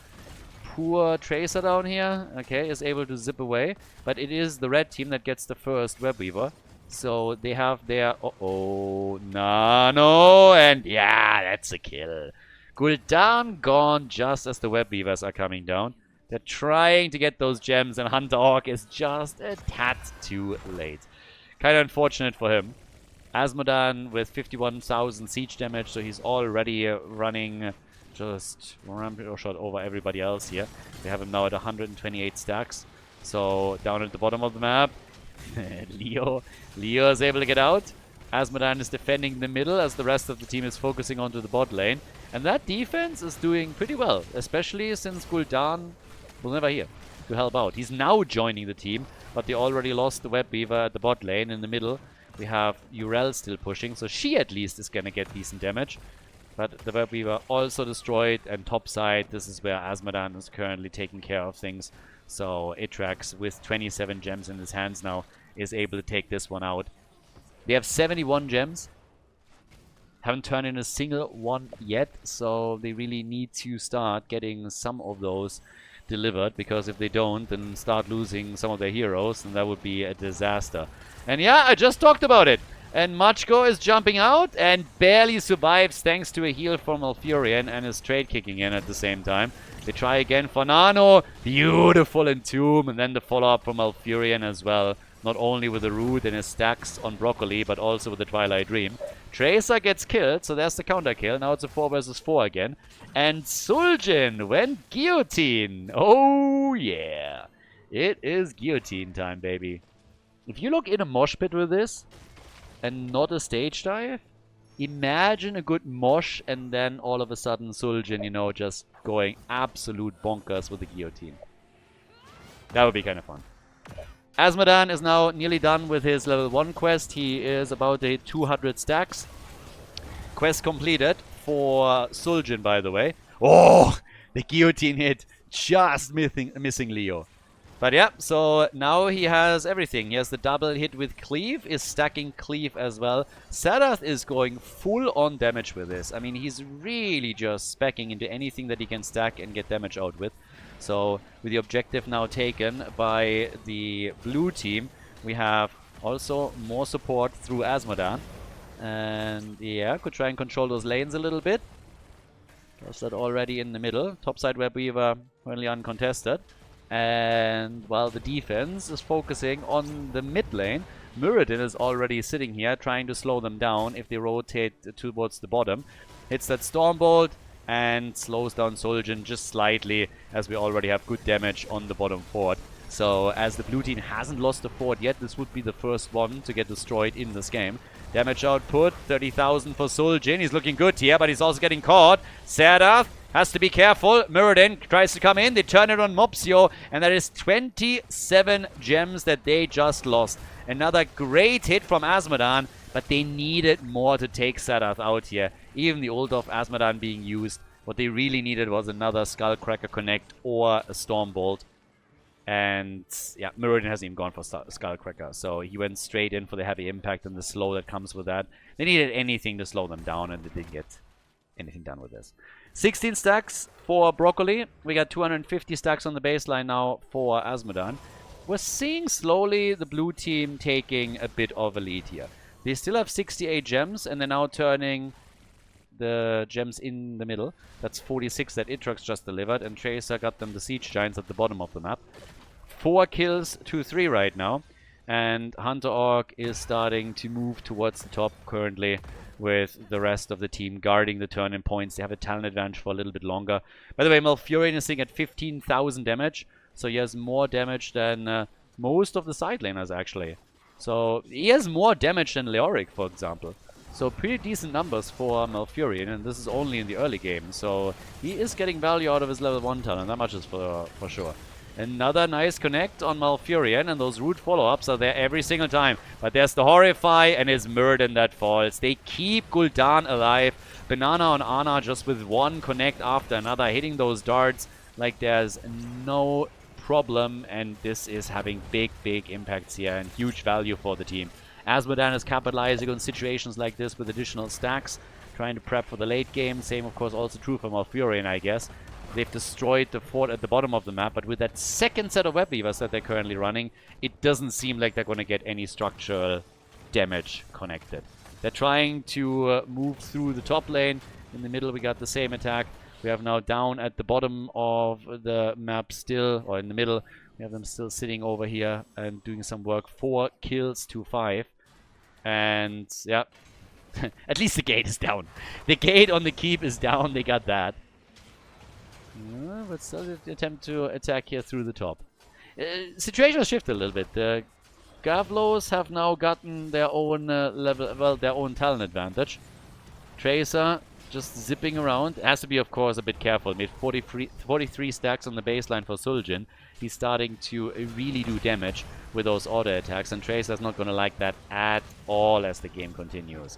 Speaker 1: Poor Tracer down here, okay, is able to zip away, but it is the red team that gets the first Webweaver. So they have their... Uh-oh, Nano, and yeah, that's a kill. Gul'dan gone just as the Webweavers are coming down. They're trying to get those gems, and Hunter Hawk is just a tad too late. Kind of unfortunate for him. Asmodan with 51,000 siege damage, so he's already running just rampage shot over everybody else here. They have him now at 128 stacks. So down at the bottom of the map, Leo is able to get out. Asmodan is defending the middle as the rest of the team is focusing onto the bot lane. And that defense is doing pretty well, especially since Gul'dan was never here to help out. He's now joining the team, but they already lost the Webweaver at the bot lane in the middle. We have Urel still pushing, so she at least is going to get decent damage. But the Webweaver also destroyed, and topside, this is where Asmodan is currently taking care of things. So Atrax, with 27 gems in his hands now, is able to take this one out. They have 71 gems. Haven't turned in a single one yet, so they really need to start getting some of those delivered, because if they don't, then start losing some of their heroes, and that would be a disaster. And yeah, I just talked about it. And Machko is jumping out and barely survives thanks to a heal from Malfurion and his trade kicking in at the same time. They try again for Nano. Beautiful Entomb, and then the follow-up from Malfurion as well. Not only with the root and his stacks on Broccoli, but also with the Twilight Dream. Tracer gets killed, so there's the counter kill. Now it's a 4 versus 4 again. And Suljin went guillotine. Oh yeah. It is guillotine time, baby. If you look in a mosh pit with this, and not a stage dive, Imagine a good mosh and then all of a sudden Suljin, you know, just going absolute bonkers with the guillotine. That would be kind of fun. Azmodan is now nearly done with his level 1 quest. He is about to hit 200 stacks. Quest completed for Suljin, by the way. Oh, the guillotine hit, just missing Leo. But yeah, so now he has everything. He has the double hit with Cleave, is stacking Cleave as well. Sadath is going full on damage with this. I mean, he's really just specking into anything that he can stack and get damage out with. So with the objective now taken by the blue team, we have also more support through Azmodan. And yeah, could try and control those lanes a little bit. Does that already in the middle. Topside Web Weaver currently uncontested. And while the defense is focusing on the mid lane, Muradin is already sitting here trying to slow them down if they rotate towards the bottom. Hits that Stormbolt and slows down Suljin just slightly, as we already have good damage on the bottom fort. So as the blue team hasn't lost the fort yet, this would be the first one to get destroyed in this game. Damage output, 30,000 for Suljin. He's looking good here, but he's also getting caught. Sadath has to be careful. Muradin tries to come in. They turn it on Mopsio, and that is 27 gems that they just lost. Another great hit from Azmodan, but they needed more to take Sadath out here. Even the ult of Azmodan being used, what they really needed was another Skullcracker Connect or a Stormbolt. And yeah, Muradin hasn't even gone for Skullcracker, so he went straight in for the heavy impact and the slow that comes with that. They needed anything to slow them down, and they didn't get anything done with this. 16 stacks for Broccoli. We got 250 stacks on the baseline now for Azmodan. We're seeing slowly the blue team taking a bit of a lead here. They still have 68 gems, and they're now turning the gems in the middle. That's 46 that Itrox just delivered, and Tracer got them the Siege Giants at the bottom of the map. 4 kills to 3 right now, and Hunter Orc is starting to move towards the top currently, with the rest of the team guarding the turn-in points. They have a talent advantage for a little bit longer. By the way, Malfurion is sitting at 15,000 damage, so he has more damage than most of the side laners actually. So he has more damage than Leoric, for example. So pretty decent numbers for Malfurion, and this is only in the early game. So he is getting value out of his level 1 talent, that much is for sure. Another nice connect on Malfurion, and those root follow-ups are there every single time. But there's the Horrify, and it's Muradin that falls. They keep Gul'dan alive. Banana on Ana just with one connect after another, hitting those darts like there's no problem. And this is having big impacts here and huge value for the team. Azmodan is capitalizing on situations like this with additional stacks, trying to prep for the late game. Same, of course, also true for Malfurion, I guess. They've destroyed the fort at the bottom of the map, but with that second set of web weavers that they're currently running, it doesn't seem like they're going to get any structural damage connected. They're trying to move through the top lane. In the middle, we got the same attack. We have now down at the bottom of the map still, or in the middle, we have them still sitting over here and doing some work. 4 kills to 5. And, yeah, at least the gate is down. The gate on the keep is down. They got that. But still attempt to attack here through the top. Situation has shifted a little bit. The Gavlos have now gotten their own level, well, their own talent advantage. Tracer just zipping around. Has to be, of course, a bit careful. Made 43 stacks on the baseline for Suljin. He's starting to really do damage with those auto attacks, and Tracer's not going to like that at all as the game continues.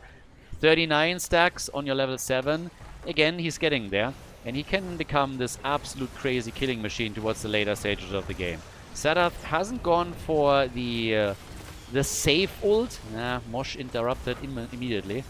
Speaker 1: 39 stacks on your level 7. Again, he's getting there, and he can become this absolute crazy killing machine towards the later stages of the game. Sadath hasn't gone for the safe ult. Mosh interrupted immediately.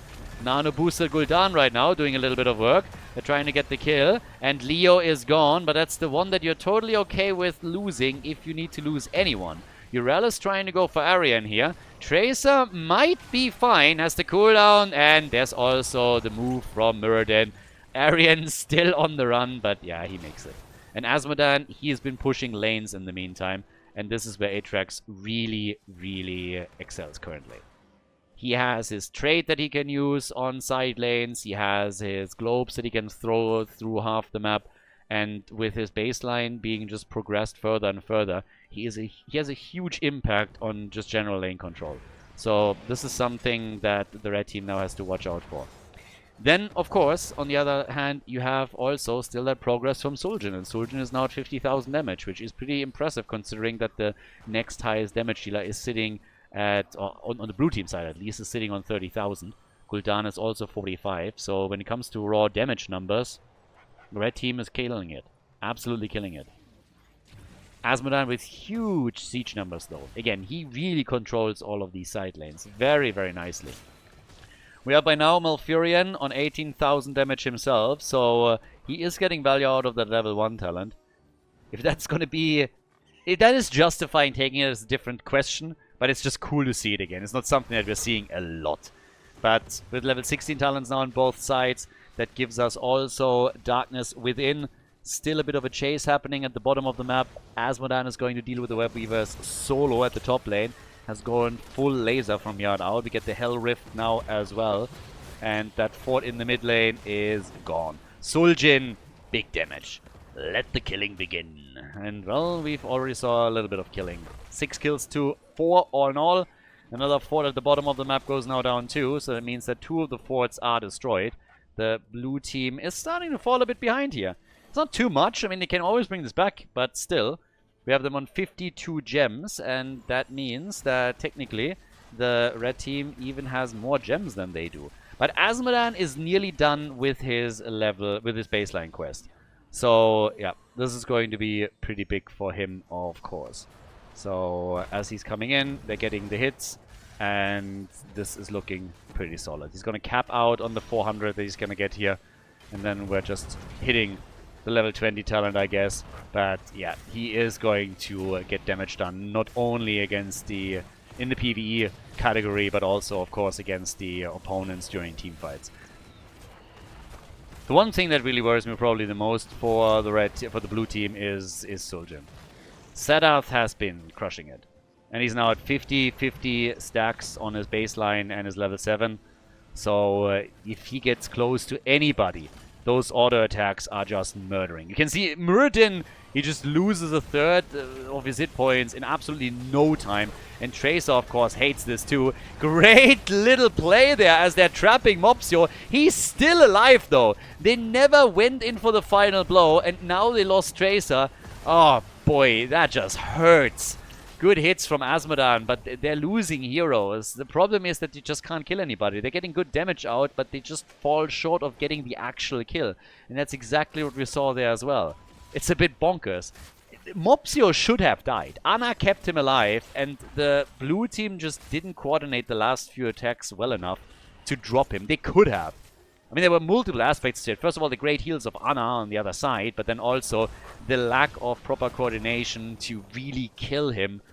Speaker 1: Nano boosted Gul'dan right now, doing a little bit of work. They're trying to get the kill, and Leo is gone, but that's the one that you're totally okay with losing if you need to lose anyone. Urel is trying to go for Arian here. Tracer might be fine, has the cooldown, and there's also the move from Muradin. Arian still on the run, but yeah, he makes it. And Azmodan, he has been pushing lanes in the meantime, and this is where Aatrax really excels currently. He has his trait that he can use on side lanes, he has his globes that he can throw through half the map, and with his baseline being just progressed further and further, he has a huge impact on just general lane control. So this is something that the red team now has to watch out for. Then, of course, on the other hand, you have also still that progress from Suljin. And Suljin is now at 50,000 damage, which is pretty impressive considering that the next highest damage dealer is sitting at, on the blue team side at least, is sitting on 30,000. Gul'dan is also 45. So when it comes to raw damage numbers, the red team is killing it. Absolutely killing it. Azmodan with huge siege numbers though. Again, he really controls all of these side lanes very, very nicely. We are by now Malfurion on 18,000 damage himself, so he is getting value out of that level 1 talent. If that's going to be... If that is justifying taking it as a different question, but it's just cool to see it again. It's not something that we're seeing a lot. But with level 16 talents now on both sides, that gives us also Darkness Within. Still a bit of a chase happening at the bottom of the map. Azmodan is going to deal with the Web Weavers solo at the top lane. Has gone full laser from here on out. We get the Hell Rift now as well. And that fort in the mid lane is gone. Suljin, big damage. Let the killing begin. And well, we've already saw a little bit of killing. 6 kills to 4 all in all. Another fort at the bottom of the map goes now down too. So that means that 2 of the forts are destroyed. The blue team is starting to fall a bit behind here. It's not too much. I mean, they can always bring this back, but still. We have them on 52 gems, and that means that technically the red team even has more gems than they do. But Azmodan is nearly done with his baseline quest. So, yeah, this is going to be pretty big for him, of course. So, as he's coming in, they're getting the hits, and this is looking pretty solid. He's going to cap out on the 400 that he's going to get here, and then we're just hitting the level 20 talent, I guess. But yeah, he is going to get damage done, not only against in the PvE category, but also, of course, against the opponents during team fights. The one thing that really worries me probably the most for the blue team is Suljin. Sadath has been crushing it. And he's now at 50 stacks on his baseline and his level 7. So if he gets close to anybody, those auto attacks are just murdering. You can see Muradin, he just loses a third of his hit points in absolutely no time. And Tracer, of course, hates this too. Great little play there as they're trapping Mopsio. He's still alive, though. They never went in for the final blow, and now they lost Tracer. Oh, boy, that just hurts. Good hits from Azmodan, but they're losing heroes. The problem is that they just can't kill anybody. They're getting good damage out, but they just fall short of getting the actual kill. And that's exactly what we saw there as well. It's a bit bonkers. Mopsio should have died. Ana kept him alive, and the blue team just didn't coordinate the last few attacks well enough to drop him. They could have. I mean, there were multiple aspects to it. First of all, the great heals of Ana on the other side, but then also the lack of proper coordination to really kill him.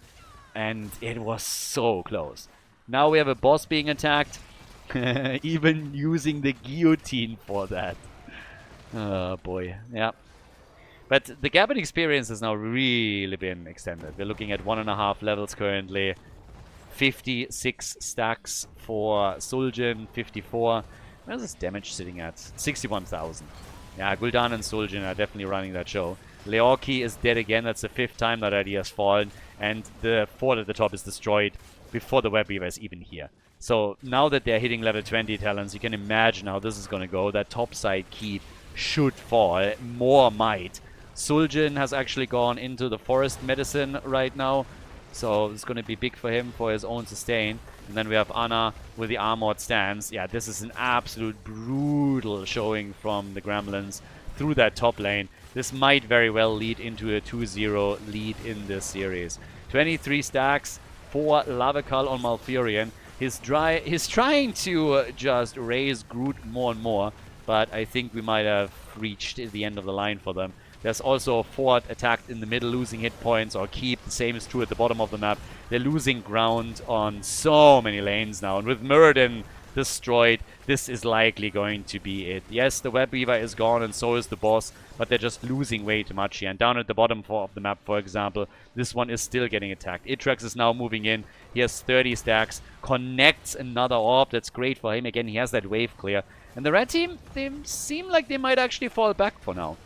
Speaker 1: And it was so close. Now we have a boss being attacked. Even using the guillotine for that. Oh boy, yeah. But the gap in experience has now really been extended. We're looking at 1.5 levels currently. 56 stacks for Suljin, 54. Where's this damage sitting at? 61,000. Yeah, Gul'dan and Suljin are definitely running that show. Leorki is dead again. That's the 5th time that idea has fallen. And the fort at the top is destroyed before the Web Weaver is even here. So now that they're hitting level 20 talents, you can imagine how this is going to go. That top side keep should fall. More might. Suljin has actually gone into the forest medicine right now. So it's going to be big for him for his own sustain. And then we have Ana with the armored stance. Yeah, this is an absolute brutal showing from the Gremlins through that top lane. This might very well lead into a 2-0 lead in this series. 23 stacks for Lavakal on Malfurion. He's trying to just raise Groot more and more, but I think we might have reached the end of the line for them. There's also a fort attacked in the middle, losing hit points or keep. The same is true at the bottom of the map. They're losing ground on so many lanes now. And with Muradin destroyed, this is likely going to be it. Yes, the Web Weaver is gone and so is the boss, but they're just losing way too much here. And down at the bottom of the map, for example, this one is still getting attacked. Itrex is now moving in. He has 30 stacks, connects another orb. That's great for him. Again, he has that wave clear. And the red team, they seem like they might actually fall back for now.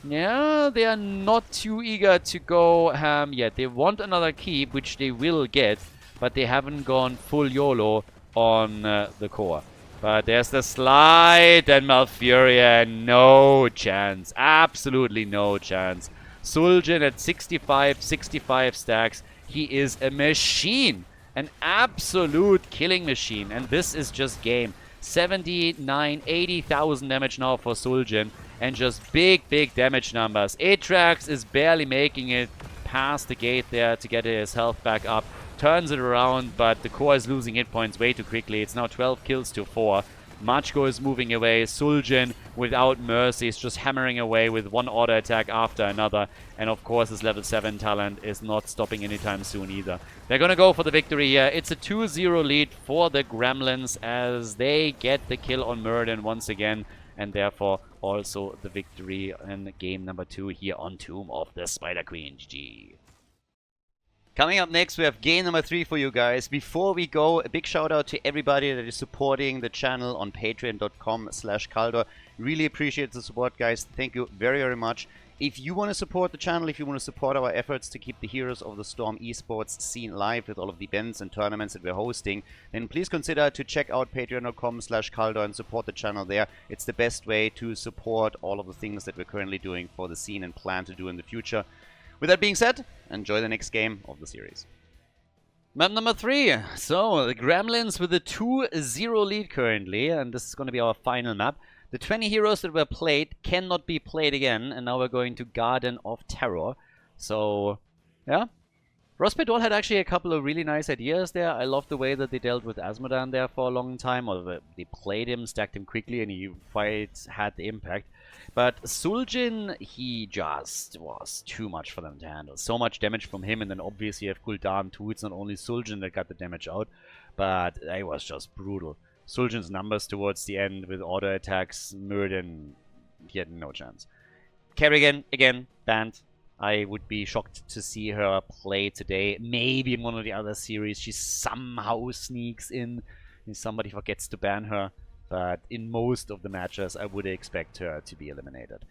Speaker 1: Yeah, they are not too eager to go ham yet. They want another keep, which they will get, but they haven't gone full YOLO on the core. But there's the slide, and Malfurion, no chance. Absolutely no chance. Suljin at 65 stacks. He is a machine. An absolute killing machine. And this is just game. 79, 80,000 damage now for Suljin. And just big, big damage numbers. Atrax is barely making it past the gate there to get his health back up. Turns it around, but the core is losing hit points way too quickly. It's now 12 kills to 4. Machko is moving away. Suljin, without mercy, is just hammering away with one auto attack after another. And of course, his level 7 talent is not stopping anytime soon either. They're going to go for the victory here. It's a 2-0 lead for the Gremlins as they get the kill on Muradin once again. And therefore, also the victory in game number 2 here on Tomb of the Spider Queen. GG. Coming up next, we have game number 3 for you guys. Before we go, a big shout out to everybody that is supporting the channel on patreon.com/Khaldor. Really appreciate the support, guys. Thank you very, very much. If you want to support the channel, if you want to support our efforts to keep the Heroes of the Storm esports scene live with all of the events and tournaments that we're hosting, then please consider to check out patreon.com/Khaldor and support the channel there. It's the best way to support all of the things that we're currently doing for the scene and plan to do in the future. With that being said, enjoy the next game of the series. Map number 3. So, the Gremlins with a 2-0 lead currently, and this is going to be our final map. The 20 heroes that were played cannot be played again, and now we're going to Garden of Terror. So, yeah. Rospedol had actually a couple of really nice ideas there. I love the way that they dealt with Asmodan there for a long time, or they played him, stacked him quickly, and he quite had the impact. But Suljin, he just was too much for them to handle. So much damage from him, and then obviously you have Khaldor too. It's not only Suljin that got the damage out, but it was just brutal. Suljin's numbers towards the end with auto attacks, Muradin, he had no chance. Kerrigan, again, banned. I would be shocked to see her play today. Maybe in one of the other series she somehow sneaks in and somebody forgets to ban her. But in most of the matches, I would expect her to be eliminated.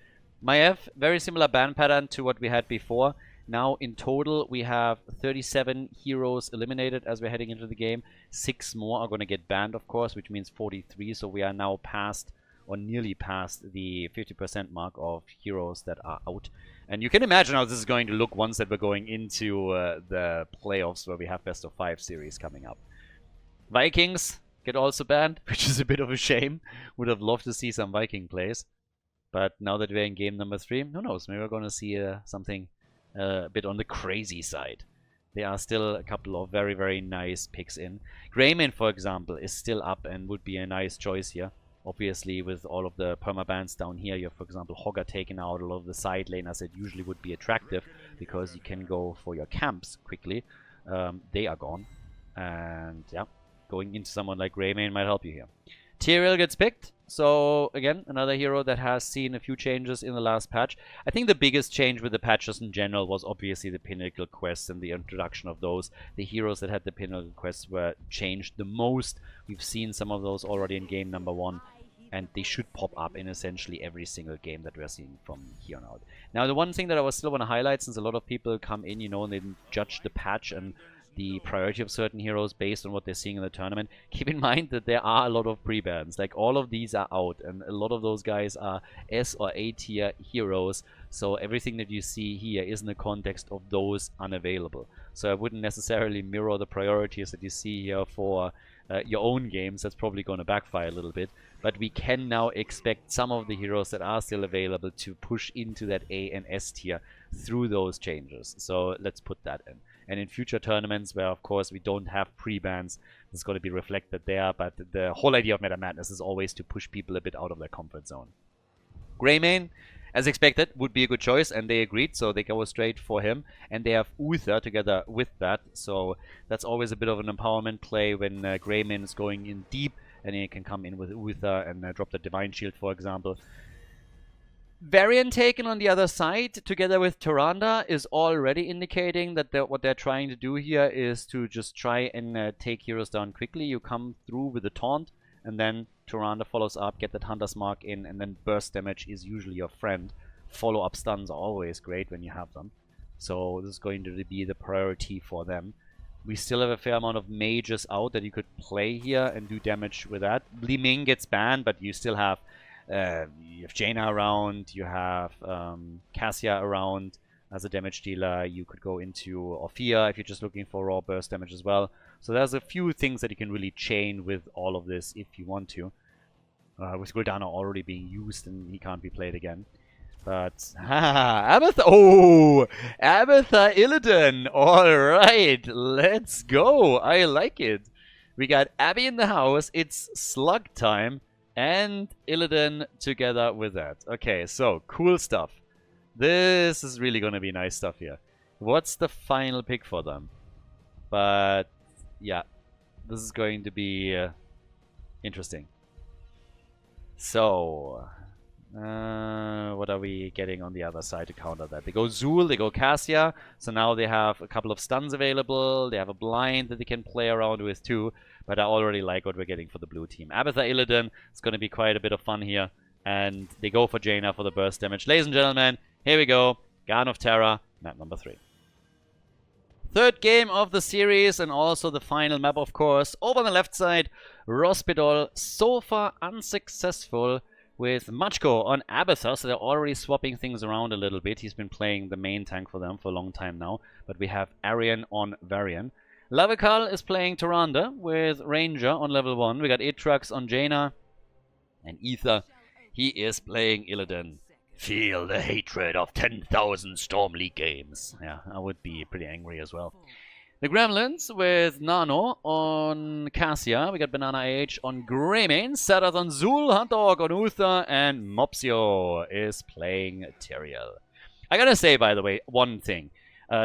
Speaker 1: Maiev, very similar ban pattern to what we had before. Now, in total, we have 37 heroes eliminated as we're heading into the game. 6 more are going to get banned, of course, which means 43. So we are now past, or nearly past, the 50% mark of heroes that are out. And you can imagine how this is going to look once that we're going into the playoffs where we have best of 5 series coming up. Vikings get also banned, which is a bit of a shame. Would have loved to see some Viking plays. But now that we're in game number 3, who knows, maybe we're going to see something a bit on the crazy side. There are still a couple of very, very nice picks in. Greymane, for example, is still up and would be a nice choice here. Obviously, with all of the permabans down here, you have, for example, Hogger taken out. A lot of the side laners that usually would be attractive because you can go for your camps quickly. They are gone. And, yeah. Going into someone like Greymane might help you here. Tyrael gets picked. So, again, another hero that has seen a few changes in the last patch. I think the biggest change with the patches in general was obviously the Pinnacle quests and the introduction of those. The heroes that had the Pinnacle quests were changed the most. We've seen some of those already in game number 1. And they should pop up in essentially every single game that we're seeing from here on out. Now, the one thing that I still want to highlight, since a lot of people come in, you know, and they judge the patch and the priority of certain heroes based on what they're seeing in the tournament. Keep in mind that there are a lot of pre-bans. Like, all of these are out, and a lot of those guys are S or A tier heroes. So everything that you see here is in the context of those unavailable. So I wouldn't necessarily mirror the priorities that you see here for your own games. That's probably going to backfire a little bit. But we can now expect some of the heroes that are still available to push into that A and S tier through those changes. So let's put that in. And in future tournaments where, of course, we don't have pre-bans, it's going to be reflected there. But the whole idea of Meta Madness is always to push people a bit out of their comfort zone. Greymane, as expected, would be a good choice, and they agreed, so they go straight for him. And they have Uther together with that, so that's always a bit of an empowerment play when Greymane is going in deep, and he can come in with Uther and drop the Divine Shield, for example. Variant taken on the other side, together with Tyrande, is already indicating that what they're trying to do here is to just try and take heroes down quickly. You come through with a taunt, and then Tyrande follows up, get that Hunter's Mark in, and then burst damage is usually your friend. Follow-up stuns are always great when you have them. So this is going to be the priority for them. We still have a fair amount of mages out that you could play here and do damage with that. Li Ming gets banned, but you still have Jaina around, you have Cassia around as a damage dealer. You could go into Orphea if you're just looking for raw burst damage as well. So there's a few things that you can really chain with all of this if you want to. With Gul'dana already being used and he can't be played again. But, Abathur, oh, Abathur Illidan, alright, let's go, I like it. We got Abby in the house, it's slug time, and Illidan together with that. Okay, so, cool stuff. This is really gonna be nice stuff here. What's the final pick for them? But, yeah, this is going to be interesting. So... what are we getting on the other side to counter that? They go Zul, they go Cassia, so now they have a couple of stuns available, they have a blind that they can play around with too, but I already like what we're getting for the blue team. Abathur Illidan, it's going to be quite a bit of fun here, and they go for Jaina for the burst damage. Ladies and gentlemen, here we go, Garden of Terror, map number 3. Third game of the series, and also the final map, of course. Over on the left side, Rospidol, so far unsuccessful with Machko on Abathur, so they're already swapping things around a little bit. He's been playing the main tank for them for a long time now, but we have Arian on Varian. Lavikal is playing Tyrande with Ranger on level 1. We got Atrax on Jaina, and Ether, he is playing Illidan. Feel the hatred of 10,000 Storm League games. Yeah, I would be pretty angry as well. The Gremlins with Nano on Cassia. We got Banana Age on Greymane. Sadath on Zul, Huntdog on Uther, and Mopsio is playing Tyrael. I gotta say, by the way, one thing.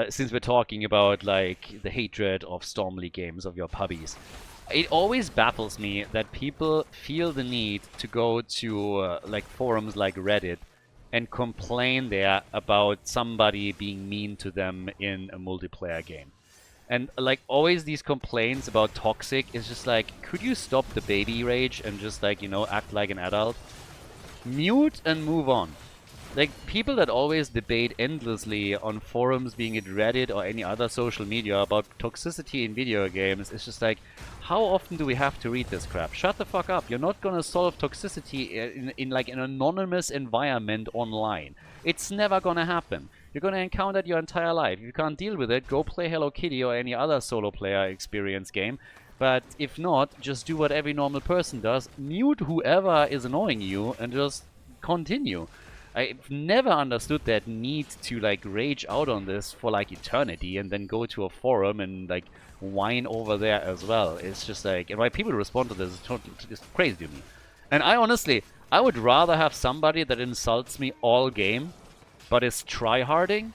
Speaker 1: Since we're talking about like the hatred of Storm League games, of your puppies. It always baffles me that people feel the need to go to like forums like Reddit and complain there about somebody being mean to them in a multiplayer game. And like always these complaints about toxic is just like, could you stop the baby rage and just like, you know, act like an adult? Mute and move on. Like people that always debate endlessly on forums, being it Reddit or any other social media, about toxicity in video games, it's just like, how often do we have to read this crap? Shut the fuck up. You're not gonna solve toxicity in like an anonymous environment online. It's never gonna happen. You're gonna encounter it your entire life. If you can't deal with it, go play Hello Kitty or any other solo player experience game. But if not, just do what every normal person does. Mute whoever is annoying you and just continue. I've never understood that need to like rage out on this for like eternity and then go to a forum and like whine over there as well. It's just like, and why people respond to this is totally, it's crazy to me. And I honestly, I would rather have somebody that insults me all game but is tryharding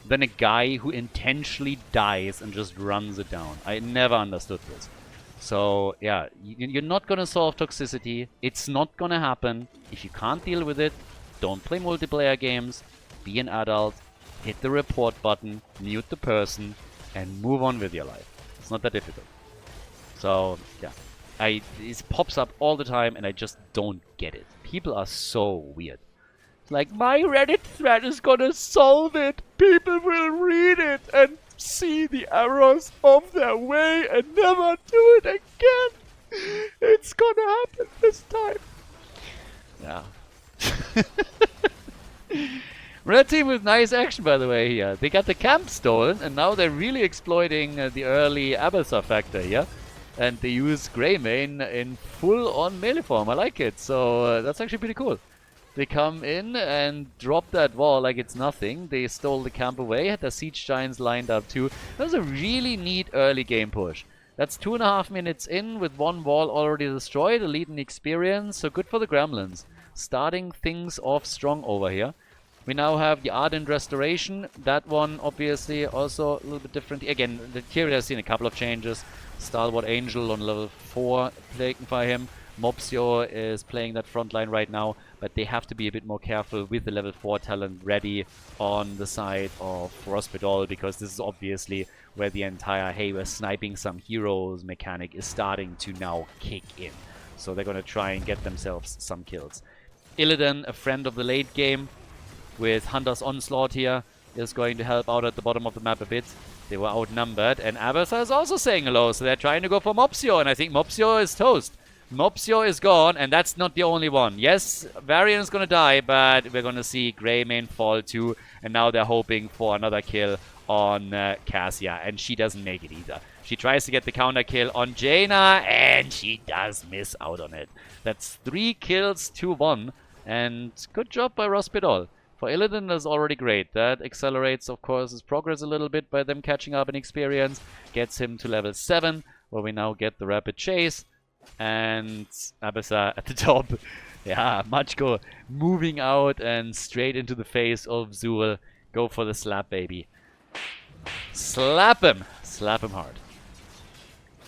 Speaker 1: than a guy who intentionally dies and just runs it down. I never understood this. So yeah, you're not gonna solve toxicity. It's not gonna happen. If you can't deal with it, don't play multiplayer games. Be an adult. Hit the report button. Mute the person. And move on with your life. It's not that difficult. So yeah, it pops up all the time and I just don't get it. People are so weird. Like, my Reddit thread is gonna solve it. People will read it and see the errors of their way and never do it again. It's gonna happen this time. Yeah. Red team with nice action, by the way, here. They got the camp stolen, and now they're really exploiting the early Abathur factor here. And they use Greymane in full-on melee form. I like it. So that's actually pretty cool. They come in and drop that wall like it's nothing. They stole the camp away, had their siege giants lined up too. That was a really neat early game push. That's 2.5 minutes in with one wall already destroyed, a lead in experience, so good for the Gremlins. Starting things off strong over here. We now have the Ardent Restoration. That one obviously also a little bit different. Again, the Tyrael has seen a couple of changes. Stalwart Angel on level 4 taken by him. Mopsio is playing that front line right now, but they have to be a bit more careful with the level 4 talent ready on the side of Rospidol, because this is obviously where the entire, hey, we're sniping some heroes mechanic is starting to now kick in. So they're going to try and get themselves some kills. Illidan, a friend of the late game, with Hunter's Onslaught here, is going to help out at the bottom of the map a bit. They were outnumbered, and Abertha is also saying hello, so they're trying to go for Mopsio, and I think Mopsio is toast. Mopsio is gone, and that's not the only one. Yes, Varian is going to die, but we're going to see Greymane fall too, and now they're hoping for another kill on Cassia, and she doesn't make it either. She tries to get the counter kill on Jaina, and she does miss out on it. That's 3 kills to 1, and good job by Rospidol. For Illidan, that's already great. That accelerates, of course, his progress a little bit by them catching up in experience. Gets him to level 7, where we now get the rapid chase. And Abyssa at the top. Yeah, Machko moving out and straight into the face of Zul. Go for the slap, baby. Slap him. Slap him hard.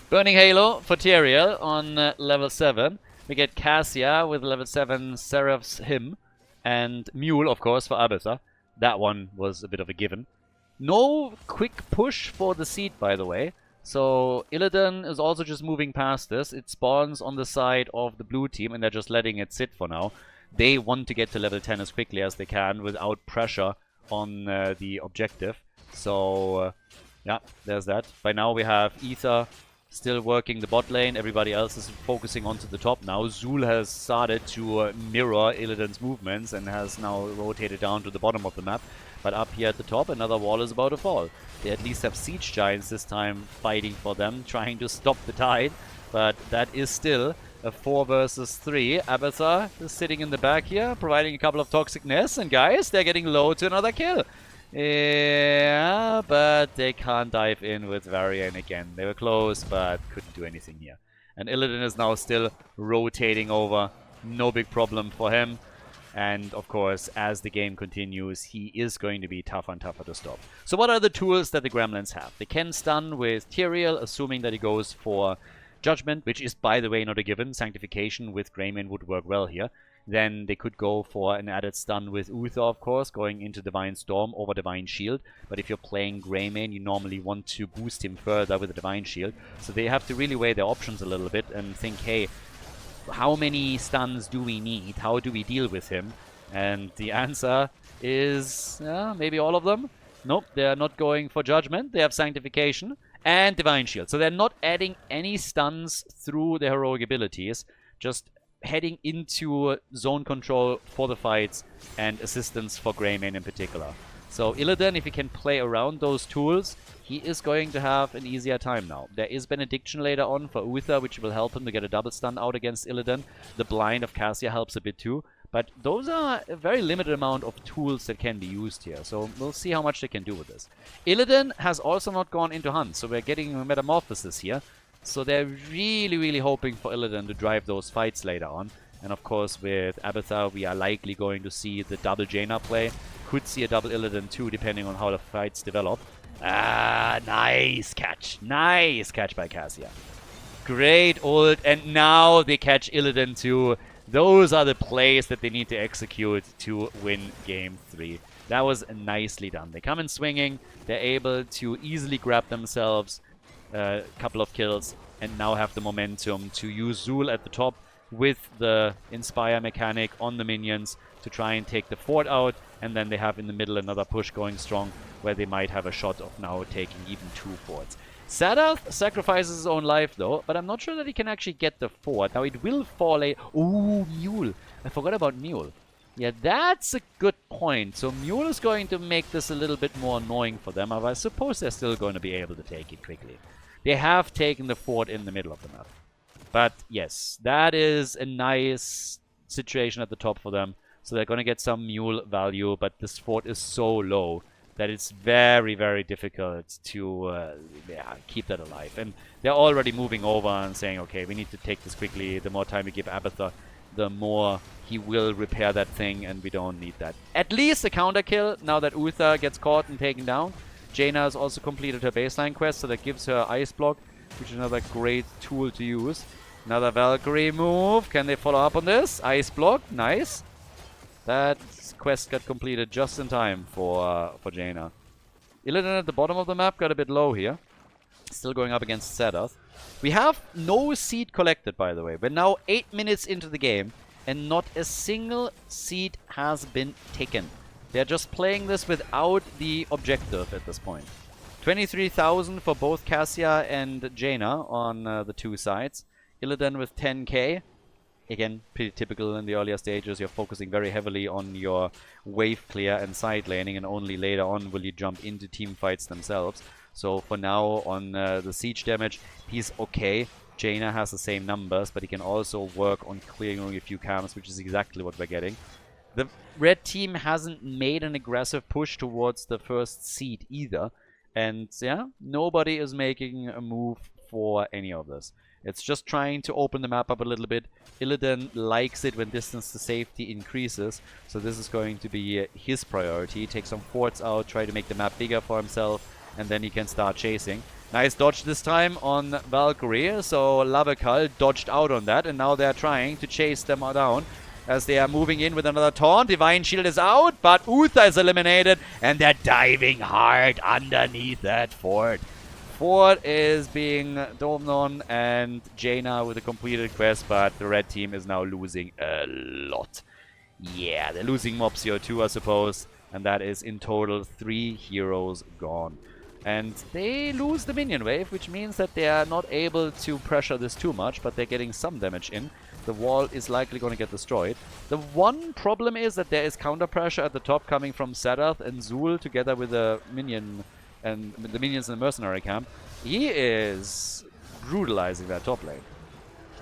Speaker 1: Burning Halo for Tyrael on level 7. We get Cassia with level 7 Seraph's Hymn. And Mule, of course, for Abyssa. That one was a bit of a given. No quick push for the seed, by the way. So Illidan is also just moving past this. It spawns on the side of the blue team, and they're just letting it sit for now. They want to get to level 10 as quickly as they can without pressure on the objective. So, yeah, there's that. By now we have Ether still working the bot lane. Everybody else is focusing onto the top now. Zul has started to mirror Illidan's movements and has now rotated down to the bottom of the map. But up here at the top, another wall is about to fall. They at least have siege giants this time fighting for them, trying to stop the tide. But that is still a 4 versus 3. Abyssa is sitting in the back here, providing a couple of toxic nests. And guys, they're getting low to another kill. Yeah, but they can't dive in with Varian again. They were close, but couldn't do anything here. And Illidan is now still rotating over. No big problem for him. And, of course, as the game continues, he is going to be tougher and tougher to stop. So what are the tools that the Gremlins have? They can stun with Tyrael, assuming that he goes for Judgment, which is, by the way, not a given. Sanctification with Greymane would work well here. Then they could go for an added stun with Uther, of course, going into Divine Storm over Divine Shield. But if you're playing Greymane, you normally want to boost him further with a Divine Shield. So they have to really weigh their options a little bit and think, hey, how many stuns do we need? How do we deal with him? And the answer is maybe all of them. Nope, they're not going for Judgment. They have Sanctification and Divine Shield. So they're not adding any stuns through their heroic abilities. Just heading into zone control for the fights and assistance for Greymane in particular. So Illidan, if he can play around those tools, he is going to have an easier time now. There is Benediction later on for Uther, which will help him to get a double stun out against Illidan. The blind of Cassia helps a bit too. But those are a very limited amount of tools that can be used here. So we'll see how much they can do with this. Illidan has also not gone into Hunt, so we're getting a Metamorphosis here. So they're really, really hoping for Illidan to drive those fights later on. And of course, with Abyssa, we are likely going to see the double Jaina play. Could see a double Illidan too, depending on how the fights develop. Ah, nice catch. Nice catch by Cassia. Great ult. And now they catch Illidan too. Those are the plays that they need to execute to win Game 3. That was nicely done. They come in swinging. They're able to easily grab themselves a couple of kills and now have the momentum to use Zul at the top with the Inspire mechanic on the minions to try and take the fort out, and then they have in the middle another push going strong where they might have a shot of now taking even 2 forts. Sadath sacrifices his own life though, but I'm not sure that he can actually get the fort. Now it will fall a... Ooh, Mule. I forgot about Mule. Yeah, that's a good point. So Mule is going to make this a little bit more annoying for them, but I suppose they're still going to be able to take it quickly. They have taken the fort in the middle of the map. But yes, that is a nice situation at the top for them. So they're going to get some Mule value, but this fort is so low that it's very, very difficult to keep that alive. And they're already moving over and saying, okay, we need to take this quickly. The more time we give Abyssa, the more he will repair that thing, and we don't need that. At least a counter kill now that Uther gets caught and taken down. Jaina has also completed her baseline quest, so that gives her Ice Block, which is another great tool to use. Another Valkyrie move. Can they follow up on this? Ice Block. Nice. That quest got completed just in time for Jaina. Illidan at the bottom of the map got a bit low here. Still going up against Sadath. We have no seed collected, by the way. We're now 8 minutes into the game, and not a single seed has been taken. They're just playing this without the objective at this point. 23,000 for both Cassia and Jaina on the two sides. Illidan with 10k. Again, pretty typical in the earlier stages. You're focusing very heavily on your wave clear and side laning, and only later on will you jump into team fights themselves. So for now, on the siege damage, he's okay. Jaina has the same numbers, but he can also work on clearing a few camps, which is exactly what we're getting. The red team hasn't made an aggressive push towards the first seed either. And yeah, nobody is making a move for any of this. It's just trying to open the map up a little bit. Illidan likes it when distance to safety increases, so this is going to be his priority. Take some forts out, try to make the map bigger for himself, and then he can start chasing. Nice dodge this time on Valkyrie, so Lavakal dodged out on that, and now they're trying to chase them down as they are moving in with another taunt. Divine Shield is out, but Uther is eliminated, and they're diving hard underneath that fort. Fort is being domed on, and Jaina with a completed quest, but the red team is now losing a lot. Yeah, they're losing Mopsio too, I suppose, and that is in total 3 heroes gone. And they lose the minion wave, which means that they are not able to pressure this too much, but they're getting some damage in. The wall is likely going to get destroyed. The one problem is that there is counter pressure at the top coming from Sadath and Zul together with the minion and the minions in the mercenary camp. He is brutalizing that top lane.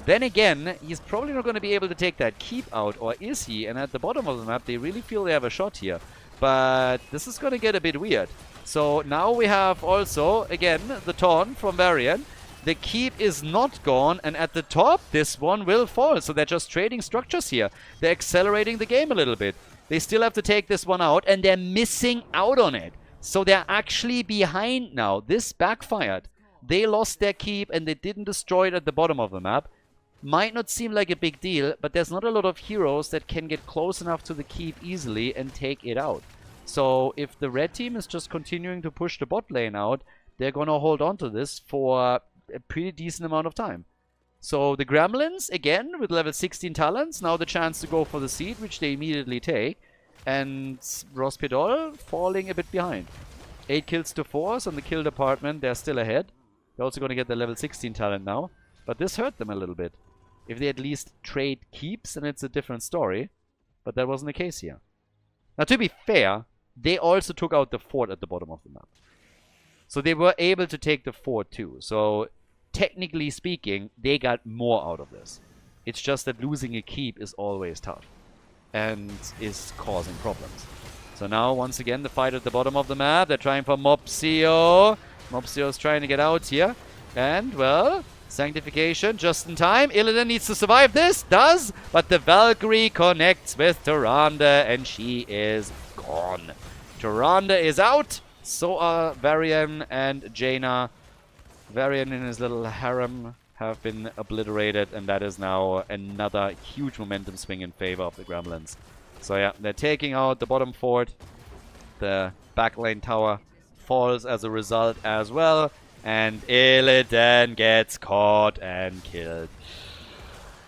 Speaker 1: Then again, he's probably not going to be able to take that keep out, or is he? And at the bottom of the map, they really feel they have a shot here. But this is going to get a bit weird. So now we have also, again, the taunt from Varian. The keep is not gone, and at the top, this one will fall. So they're just trading structures here. They're accelerating the game a little bit. They still have to take this one out, and they're missing out on it. So they're actually behind now. This backfired. They lost their keep, and they didn't destroy it at the bottom of the map. Might not seem like a big deal, but there's not a lot of heroes that can get close enough to the keep easily and take it out. So if the red team is just continuing to push the bot lane out, they're going to hold on to this for a pretty decent amount of time. So the Gremlins, again, with level 16 talents, now the chance to go for the seed, which they immediately take. And Rospidol falling a bit behind. 8 kills to 4, so in the kill department, they're still ahead. They're also going to get the level 16 talent now. But this hurt them a little bit. If they at least trade keeps, then it's a different story. But that wasn't the case here. Now, to be fair, they also took out the fort at the bottom of the map. So they were able to take the fort too. So technically speaking, they got more out of this. It's just that losing a keep is always tough and is causing problems. So now, once again, the fight at the bottom of the map. They're trying for Mopsio. Mopsio is trying to get out here. And, well, Sanctification just in time. Illidan needs to survive this. Does. But the Valkyrie connects with Tyrande, and she is gone. Tyrande is out. So are Varian and Jaina. Varian and his little harem have been obliterated, and that is now another huge momentum swing in favor of the Gremlins. So yeah, they're taking out the bottom fort. The backlane tower falls as a result as well, and Illidan gets caught and killed.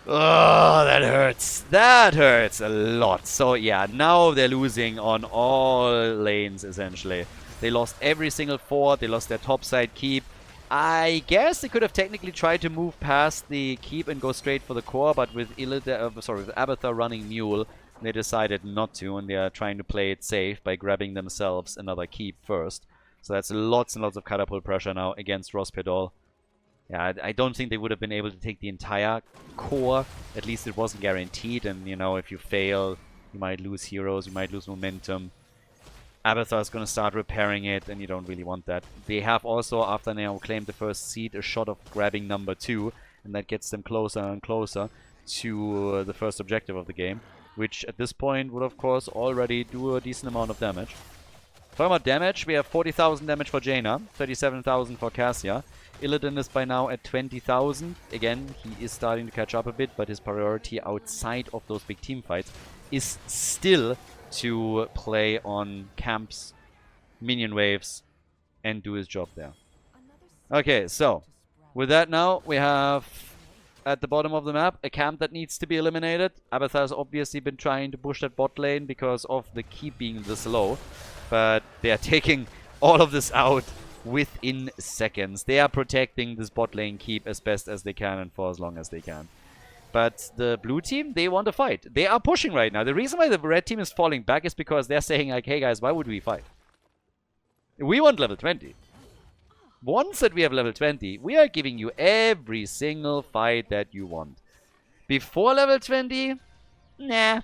Speaker 1: Oh, that hurts. That hurts a lot. So yeah, now they're losing on all lanes, essentially. They lost every single fort. They lost their topside keep. I guess they could have technically tried to move past the keep and go straight for the core, but with with Abathar running Mule, they decided not to, and they are trying to play it safe by grabbing themselves another keep first. So that's lots and lots of catapult pressure now against Rospidol. Yeah, I don't think they would have been able to take the entire core. At least it wasn't guaranteed, and you know, if you fail, you might lose heroes, you might lose momentum. Abathar is going to start repairing it, and you don't really want that. They have also, after they now claimed the first seed, a shot of grabbing number 2, and that gets them closer and closer to the first objective of the game, which at this point would, of course, already do a decent amount of damage. Talking about damage, we have 40,000 damage for Jaina, 37,000 for Cassia. Illidan is by now at 20,000. Again, he is starting to catch up a bit, but his priority outside of those big team fights is still to play on camps, minion waves, and do his job there. Okay, so with that now, we have at the bottom of the map a camp that needs to be eliminated. Abathar has obviously been trying to push that bot lane because of the keep being this low, but they are taking all of this out within seconds. They are protecting this bot lane keep as best as they can and for as long as they can. But the blue team, they want to fight. They are pushing right now. The reason why the red team is falling back is because they're saying like, hey guys, why would we fight? We want level 20. Once that we have level 20, we are giving you every single fight that you want. Before level 20, nah.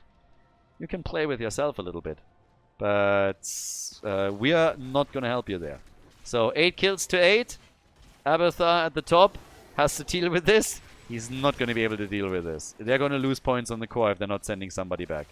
Speaker 1: You can play with yourself a little bit. But we are not going to help you there. So 8 kills to 8. Abathar at the top has to deal with this. He's not going to be able to deal with this. They're going to lose points on the core if they're not sending somebody back.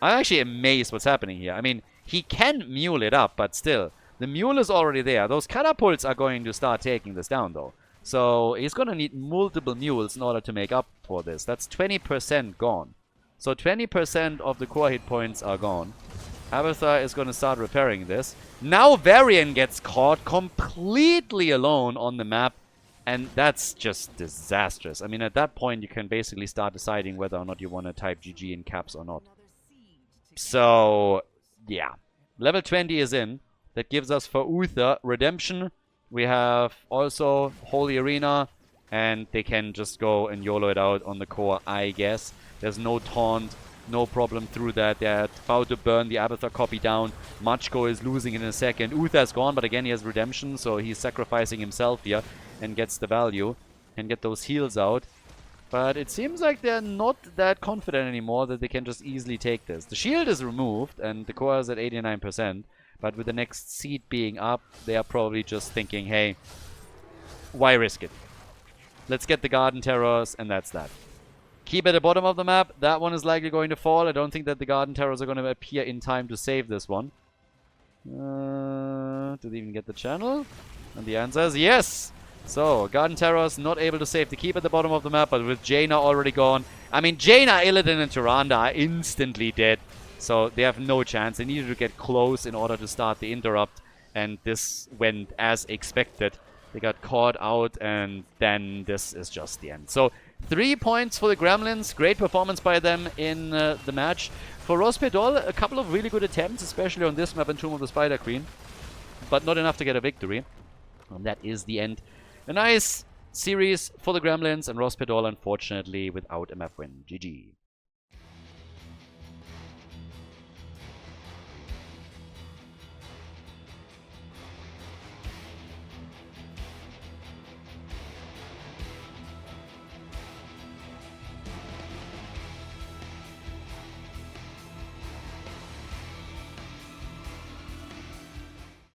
Speaker 1: I'm actually amazed what's happening here. I mean, he can mule it up, but still. The mule is already there. Those catapults are going to start taking this down, though. So he's going to need multiple mules in order to make up for this. That's 20% gone. So 20% of the core hit points are gone. Abathar is going to start repairing this. Now Varian gets caught completely alone on the map. And that's just disastrous. I mean, at that point, you can basically start deciding whether or not you want to type GG in caps or not. So, yeah. Level 20 is in. That gives us for Uther Redemption. We have also Holy Arena. And they can just go and YOLO it out on the core, I guess. There's no taunt. No problem through that. They're about to burn the Abathar copy down. Machko is losing in a second. Uther's gone, but again, he has Redemption. So he's sacrificing himself here. And gets the value and get those heals out. But it seems like they're not that confident anymore that they can just easily take this. The shield is removed and the core is at 89%. But with the next seed being up, they are probably just thinking, hey, why risk it? Let's get the Garden Terrors and that's that. Keep at the bottom of the map. That one is likely going to fall. I don't think that the Garden Terrors are going to appear in time to save this one. Did they even get the channel? And the answer is yes! So, Garden Terrors not able to save the keep at the bottom of the map, but with Jaina already gone. I mean, Jaina, Illidan, and Tyrande are instantly dead. So, they have no chance. They needed to get close in order to start the interrupt. And this went as expected. They got caught out, and then this is just the end. So, 3 points for the Gremlins. Great performance by them in the match. For Rospedol, a couple of really good attempts, especially on this map in Tomb of the Spider Queen. But not enough to get a victory. And that is the end. A nice series for the Gremlins, and Rospedol, unfortunately, without a map win. GG.